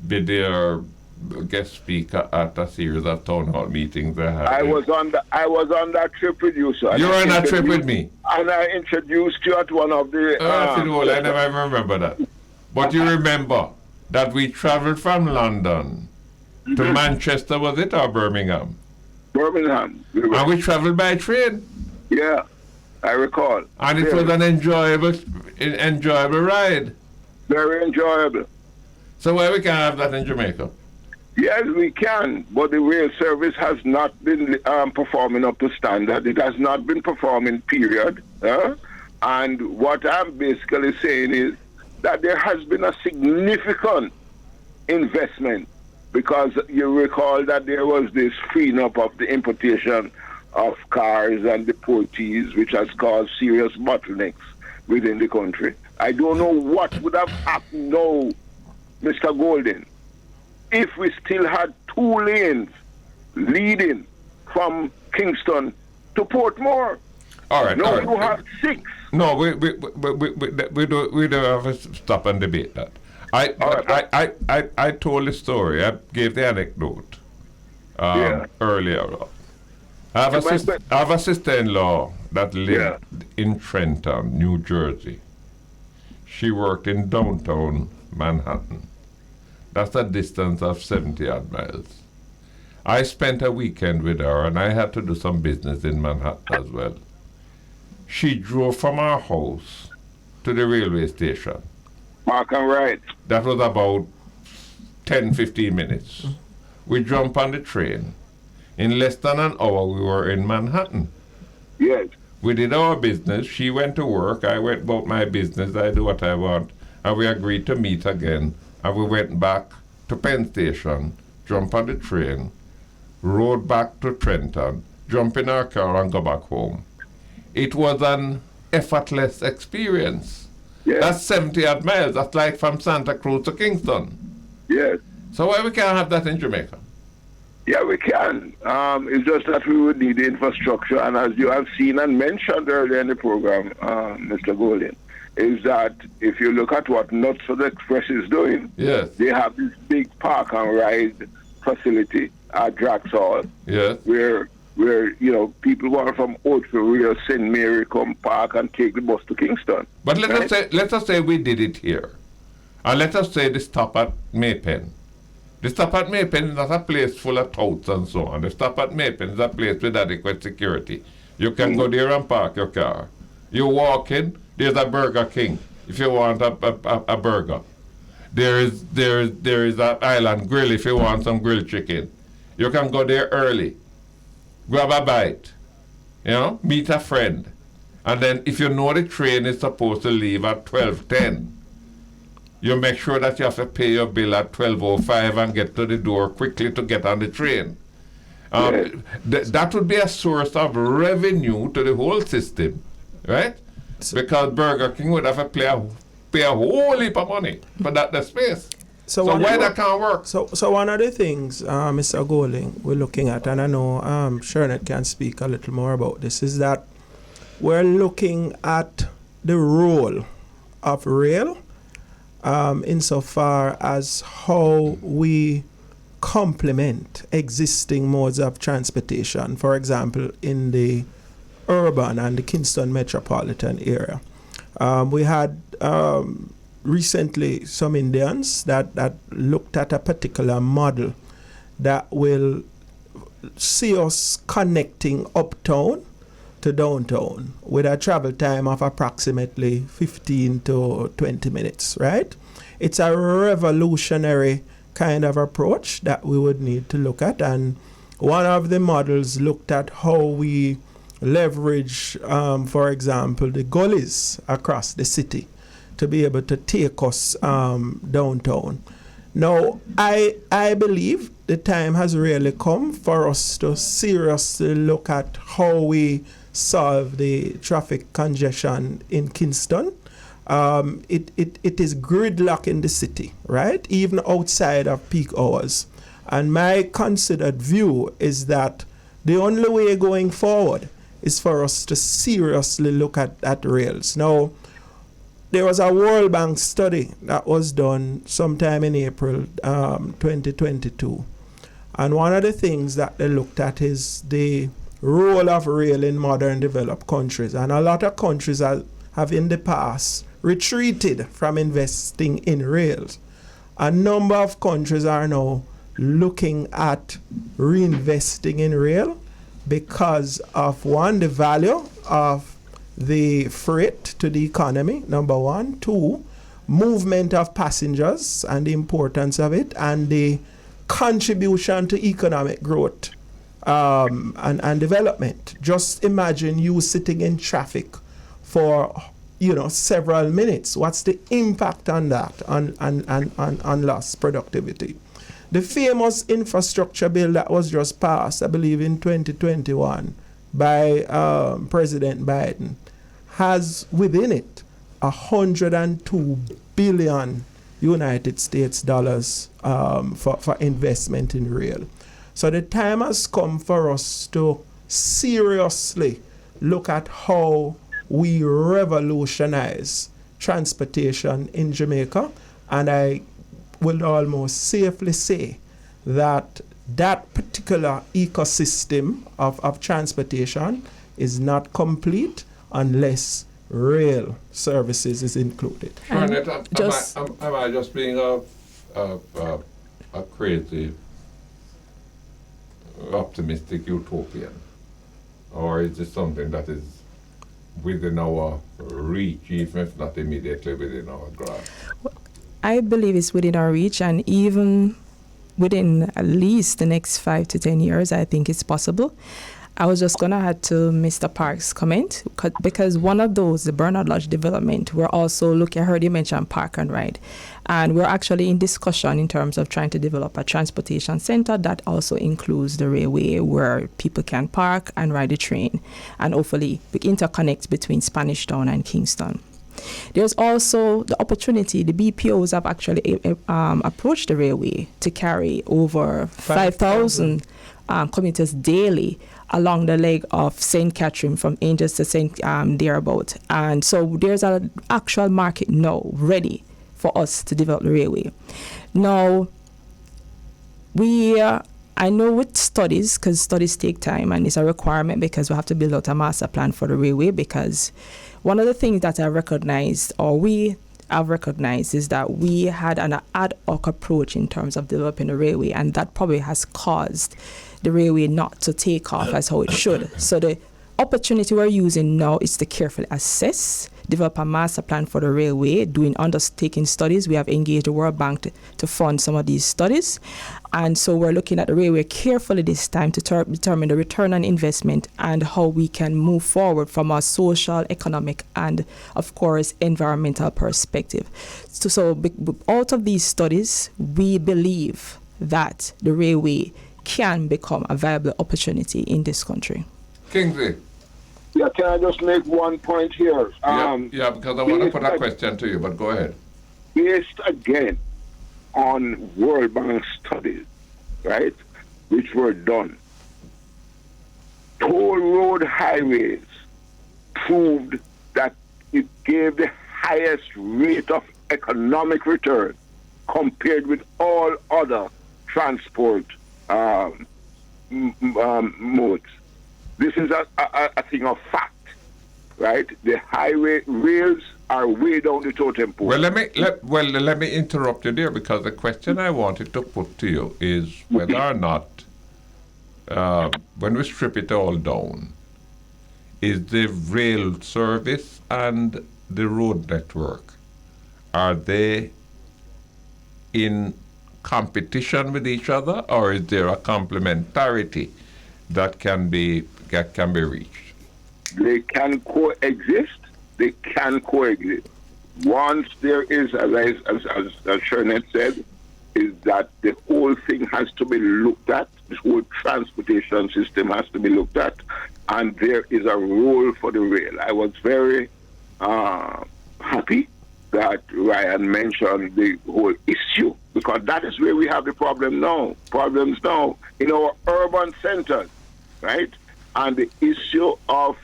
[SPEAKER 1] be their guest speaker at a series of town hall meetings they had.
[SPEAKER 7] I was on that trip with you, sir.
[SPEAKER 1] You were on that trip with me?
[SPEAKER 7] And I introduced you at one of the...
[SPEAKER 1] I never even remember that. But you remember that we traveled from London to Manchester, was it, or Birmingham?
[SPEAKER 7] Birmingham.
[SPEAKER 1] And we traveled by train.
[SPEAKER 7] Yeah, I recall.
[SPEAKER 1] And it was an enjoyable ride.
[SPEAKER 7] Very enjoyable.
[SPEAKER 1] So why we can't have that in Jamaica?
[SPEAKER 7] Yes, we can, but the rail service has not been performing up to standard. It has not been performing, period. And what I'm basically saying is that there has been a significant investment, because you recall that there was this freeing up of the importation of cars and deportees, which has caused serious bottlenecks within the country. I don't know what would have happened now, Mr. Golden, if we still had 2 lanes leading from Kingston to Portmore.
[SPEAKER 1] All right.
[SPEAKER 7] No,
[SPEAKER 1] all right.
[SPEAKER 7] you have 6.
[SPEAKER 1] No, we don't have to stop and debate that. I told the story. I gave the anecdote earlier. I have a sister-in-law that lived in Trenton, New Jersey. She worked in downtown Manhattan. That's a distance of 70 odd miles. I spent a weekend with her, and I had to do some business in Manhattan as well. She drove from our house to the railway station.
[SPEAKER 7] Park and ride.
[SPEAKER 1] That was about 10-15 minutes. We jumped on the train. In less than an hour, we were in Manhattan.
[SPEAKER 7] Yes.
[SPEAKER 1] We did our business. She went to work. I went about my business. I do what I want. And we agreed to meet again. And we went back to Penn Station, jumped on the train, rode back to Trenton, jump in our car and go back home. It was an effortless experience.
[SPEAKER 7] Yes.
[SPEAKER 1] That's 70 odd miles. That's like from Santa Cruz to Kingston.
[SPEAKER 7] Yes.
[SPEAKER 1] So why we can't have that in Jamaica?
[SPEAKER 7] Yeah, we can. It's just that we would need the infrastructure. And as you have seen and mentioned earlier in the program, Mr. Golden, is that if you look at what Nuts for the Express is doing,
[SPEAKER 1] yes,
[SPEAKER 7] they have this big park and ride facility at Draxall,
[SPEAKER 1] yes,
[SPEAKER 7] where people want from Oatville or St. Mary come park and take the bus to Kingston.
[SPEAKER 1] But let us say we did it here, and let us say the stop at Maypen. The stop at Maypen is not a place full of touts and so on. The stop at Maypen is a place with adequate security. You can go there and park your car. You walk in. There's a Burger King if you want a burger. There is an Island Grill if you want some grilled chicken. You can go there early, grab a bite, meet a friend, and then if you know the train is supposed to leave at 12:10, you make sure that you have to pay your bill at 12:05 and get to the door quickly to get on the train. That would be a source of revenue to the whole system, right? Because Burger King would have to pay a whole heap of money for that space. So why that can't work?
[SPEAKER 9] So one of the things, Mr. Golding, we're looking at, and I know Shernette can speak a little more about this, is that we're looking at the role of rail insofar as how we complement existing modes of transportation. For example, in the urban and the Kingston metropolitan area. We had recently some Indians that looked at a particular model that will see us connecting uptown to downtown with a travel time of approximately 15 to 20 minutes, right? It's a revolutionary kind of approach that we would need to look at. And one of the models looked at how we leverage, for example, the gullies across the city to be able to take us downtown. Now, I believe the time has really come for us to seriously look at how we solve the traffic congestion in Kingston. It is gridlock in the city, right? Even outside of peak hours. And my considered view is that the only way going forward is for us to seriously look at rails. Now, there was a World Bank study that was done sometime in April 2022. And one of the things that they looked at is the role of rail in modern developed countries. And a lot of countries have in the past retreated from investing in rails. A number of countries are now looking at reinvesting in rail because of, one, the value of the freight to the economy, number one. Two, movement of passengers and the importance of it, and the contribution to economic growth and development. Just imagine you sitting in traffic for several minutes. What's the impact on that, on lost productivity? The famous infrastructure bill that was just passed, I believe in 2021, by President Biden, has within it $102 billion United States dollars for investment in rail. So the time has come for us to seriously look at how we revolutionize transportation in Jamaica, and I will almost safely say that particular ecosystem of transportation is not complete unless rail services is included.
[SPEAKER 1] Shernette, am I just being a crazy, optimistic utopian? Or is this something that is within our reach, even if not immediately within our grasp?
[SPEAKER 8] I believe it's within our reach, and even within at least the next 5 to 10 years, I think it's possible. I was just going to add to Mr. Park's comment, because one of those, the Bernard Lodge development, we're also looking, I heard you mention Park and Ride, and we're actually in discussion in terms of trying to develop a transportation center that also includes the railway, where people can park and ride the train, and hopefully interconnect between Spanish Town and Kingston. There's also the opportunity, the BPOs have actually approached the railway to carry over 5,000 commuters daily along the leg of St. Catherine from Angels to St. Thereabout. And so there's an actual market now ready for us to develop the railway. Now, I know with studies, because studies take time and it's a requirement because we have to build out a master plan for the railway, because one of the things that we have recognized is that we had an ad hoc approach in terms of developing the railway, and that probably has caused the railway not to take off as how it should. So the opportunity we're using now is to carefully assess, develop a master plan for the railway, doing undertaking studies. We have engaged the World Bank to fund some of these studies. And so we're looking at the railway carefully this time to determine the return on investment and how we can move forward from a social, economic, and, of course, environmental perspective. So out of these studies, we believe that the railway can become a viable opportunity in this country.
[SPEAKER 1] Kingsley.
[SPEAKER 7] Yeah, can I just make one point here?
[SPEAKER 1] Because I want to put a question to you, but go ahead.
[SPEAKER 7] Based again on World Bank studies, right, which were done, toll road highways proved that it gave the highest rate of economic return compared with all other transport modes. This is a thing of fact, right? The highway rails are way down the totem pole.
[SPEAKER 1] Well, let me interrupt you there, because the question I wanted to put to you is whether or not, when we strip it all down, is the rail service and the road network, are they in competition with each other, or is there a complementarity that can be reached?
[SPEAKER 7] They can coexist. They can coexist. Once there is, as Shernette said, is that the whole thing has to be looked at. This whole transportation system has to be looked at, and there is a role for the rail. I was very happy that Ryan mentioned the whole issue, because that is where we have the problems now in our urban centers, right? And the issue of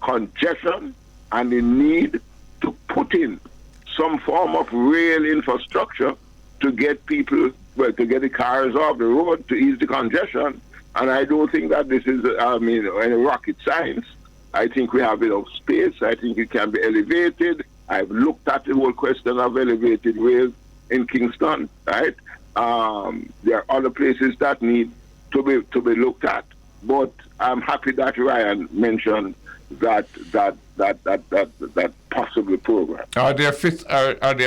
[SPEAKER 7] congestion and the need to put in some form of rail infrastructure to get people, to get the cars off the road to ease the congestion. And I don't think that this is, any rocket science. I think we have enough space. I think it can be elevated. I've looked at the whole question of elevated rail in Kingston, right? There are other places that need to be looked at. But I'm happy that Ryan mentioned that possible program.
[SPEAKER 1] Are there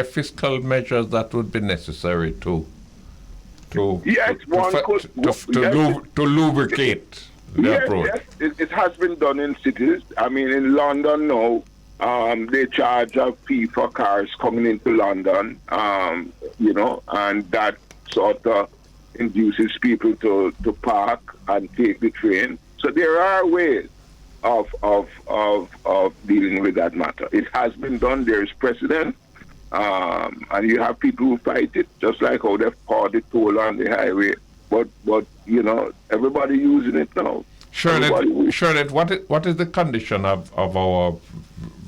[SPEAKER 1] fiscal measures that would be necessary to lubricate the approach?
[SPEAKER 7] Yes, it has been done in cities. I mean, in London now, they charge a fee for cars coming into London, and that sort of induces people to park and take the train. So there are ways of dealing with that matter. It has been done. There is precedent, and you have people who fight it, just like how they've caught the toll on the highway. But everybody using it now.
[SPEAKER 1] Shernette, what is the condition of our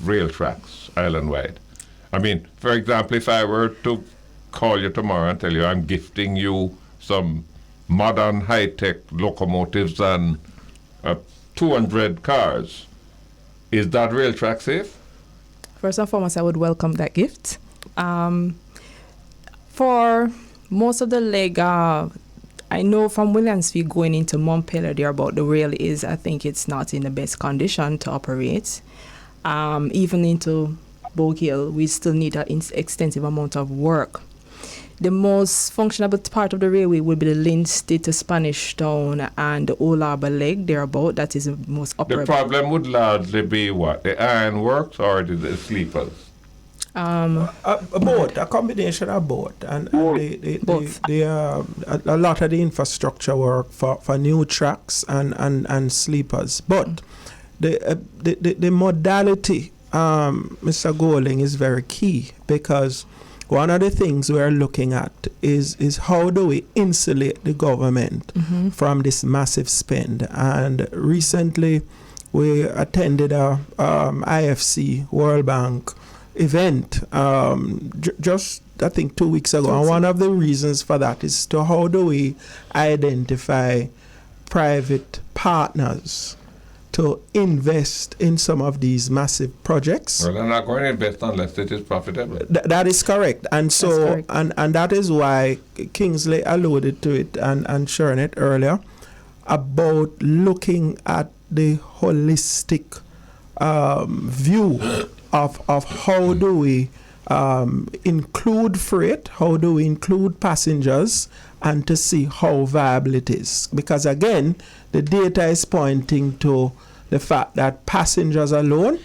[SPEAKER 1] rail tracks island-wide? I mean, for example, if I were to call you tomorrow and tell you I'm gifting you some modern high-tech locomotives and 200 cars, is that rail track safe?
[SPEAKER 8] First and foremost, I would welcome that gift. For most of the leg, I know from Williamsville going into Montpelier there about the rail is, I think it's not in the best condition to operate. Even into Bogue Hill, we still need an extensive amount of work. The most functional part of the railway would be the Lindsay to Spanish Town and the Old Harbour leg thereabout. That is the most operable.
[SPEAKER 1] The problem would largely be what? The ironworks or the sleepers?
[SPEAKER 9] Both, a combination of both. And
[SPEAKER 8] both.
[SPEAKER 9] A lot of the infrastructure work for new tracks and sleepers. But the modality, Mr. Golding, is very key, because one of the things we're looking at is how do we insulate the government from this massive spend. And recently we attended a IFC World Bank event just I think 2 weeks ago. And one of the reasons for that is to how do we identify private partners to invest in some of these massive projects.
[SPEAKER 1] Well, they're not going to invest unless it is profitable.
[SPEAKER 9] That is correct. And so, and that is why Kingsley alluded to it and Shernette earlier about looking at the holistic view of how do we include freight, how do we include passengers, and to see how viable it is. Because again, the data is pointing to the fact that passengers alone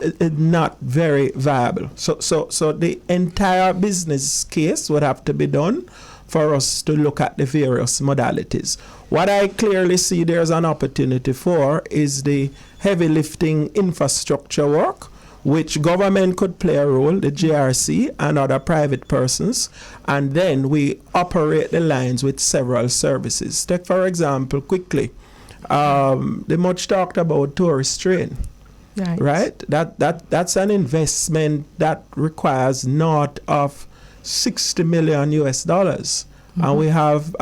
[SPEAKER 9] is not very viable. So the entire business case would have to be done for us to look at the various modalities. What I clearly see there's an opportunity for is the heavy lifting infrastructure work, which government could play a role, the GRC and other private persons, and then we operate the lines with several services. Take, for example, quickly, the much talked about tourist train, right? That's an investment that requires north of $60 million US, and we have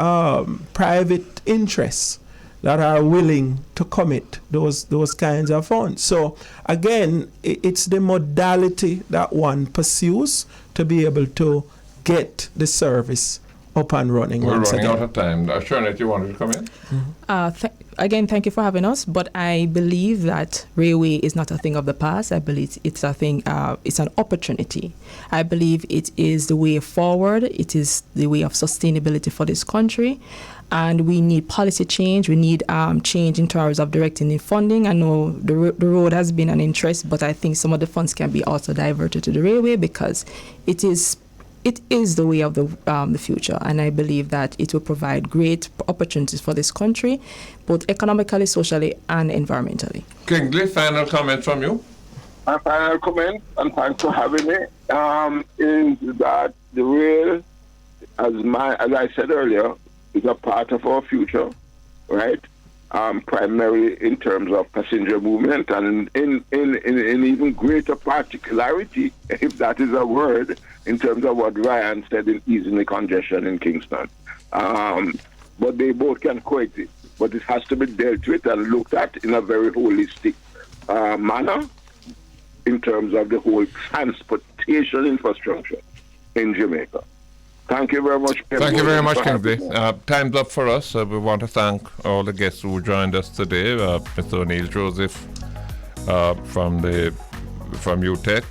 [SPEAKER 9] private interests that are willing to commit those kinds of funds. So again, it's the modality that one pursues to be able to get the service up and running.
[SPEAKER 1] We're
[SPEAKER 9] once
[SPEAKER 1] running
[SPEAKER 9] again.
[SPEAKER 1] out of time. Shernette, you wanted to come in?
[SPEAKER 8] Again, thank you for having us. But I believe that railway is not a thing of the past. I believe it's a thing. It's an opportunity. I believe it is the way forward. It is the way of sustainability for this country, and we need policy change. We need change in terms of directing the funding. I know the road has been an interest, but I think some of the funds can be also diverted to the railway because it is the way of the future, and I believe that it will provide great opportunities for this country, both economically, socially, and environmentally.
[SPEAKER 1] Kingsley, final comment from you?
[SPEAKER 7] My final comment, and thanks for having me, is that the rail, as I said earlier, is a part of our future, right? Primarily in terms of passenger movement, and in even greater particularity, if that is a word, in terms of what Ryan said in easing the congestion in Kingston. But they both can coexist. But it has to be dealt with and looked at in a very holistic manner in terms of the whole transportation infrastructure in Jamaica. Thank you very much.
[SPEAKER 1] Thank you very much, Kingsley. Time's up for us. We want to thank all the guests who joined us today. Mr. Oneil Joseph from UTech,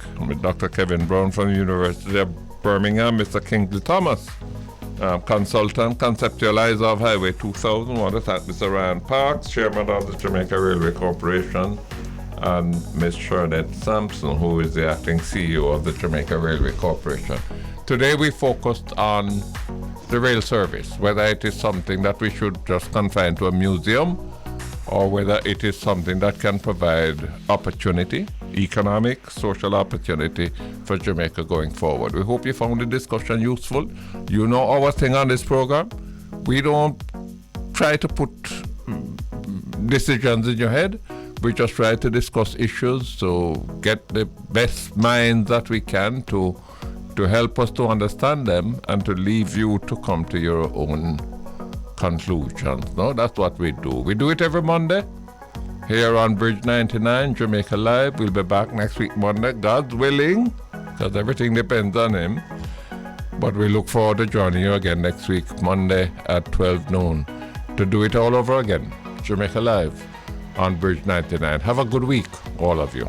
[SPEAKER 1] Dr. Kevin Brown from the University of Birmingham, Mr. Kingsley Thomas, consultant, conceptualizer of Highway 2000. We want to thank Mr. Ryan Parks, Chairman of the Jamaica Railway Corporation, and Ms. Shernette Sampson, who is the acting CEO of the Jamaica Railway Corporation. Today we focused on the rail service, whether it is something that we should just confine to a museum or whether it is something that can provide opportunity, economic, social opportunity for Jamaica going forward. We hope you found the discussion useful. You know our thing on this program. We don't try to put decisions in your head. We just try to discuss issues to get the best minds that we can to help us to understand them and to leave you to come to your own conclusions. No, that's what we do. We do it every Monday here on Bridge 99, Jamaica Live. We'll be back next week Monday, God's willing, because everything depends on Him. But we look forward to joining you again next week, Monday at 12 noon, to do it all over again. Jamaica Live on Bridge 99. Have a good week, all of you.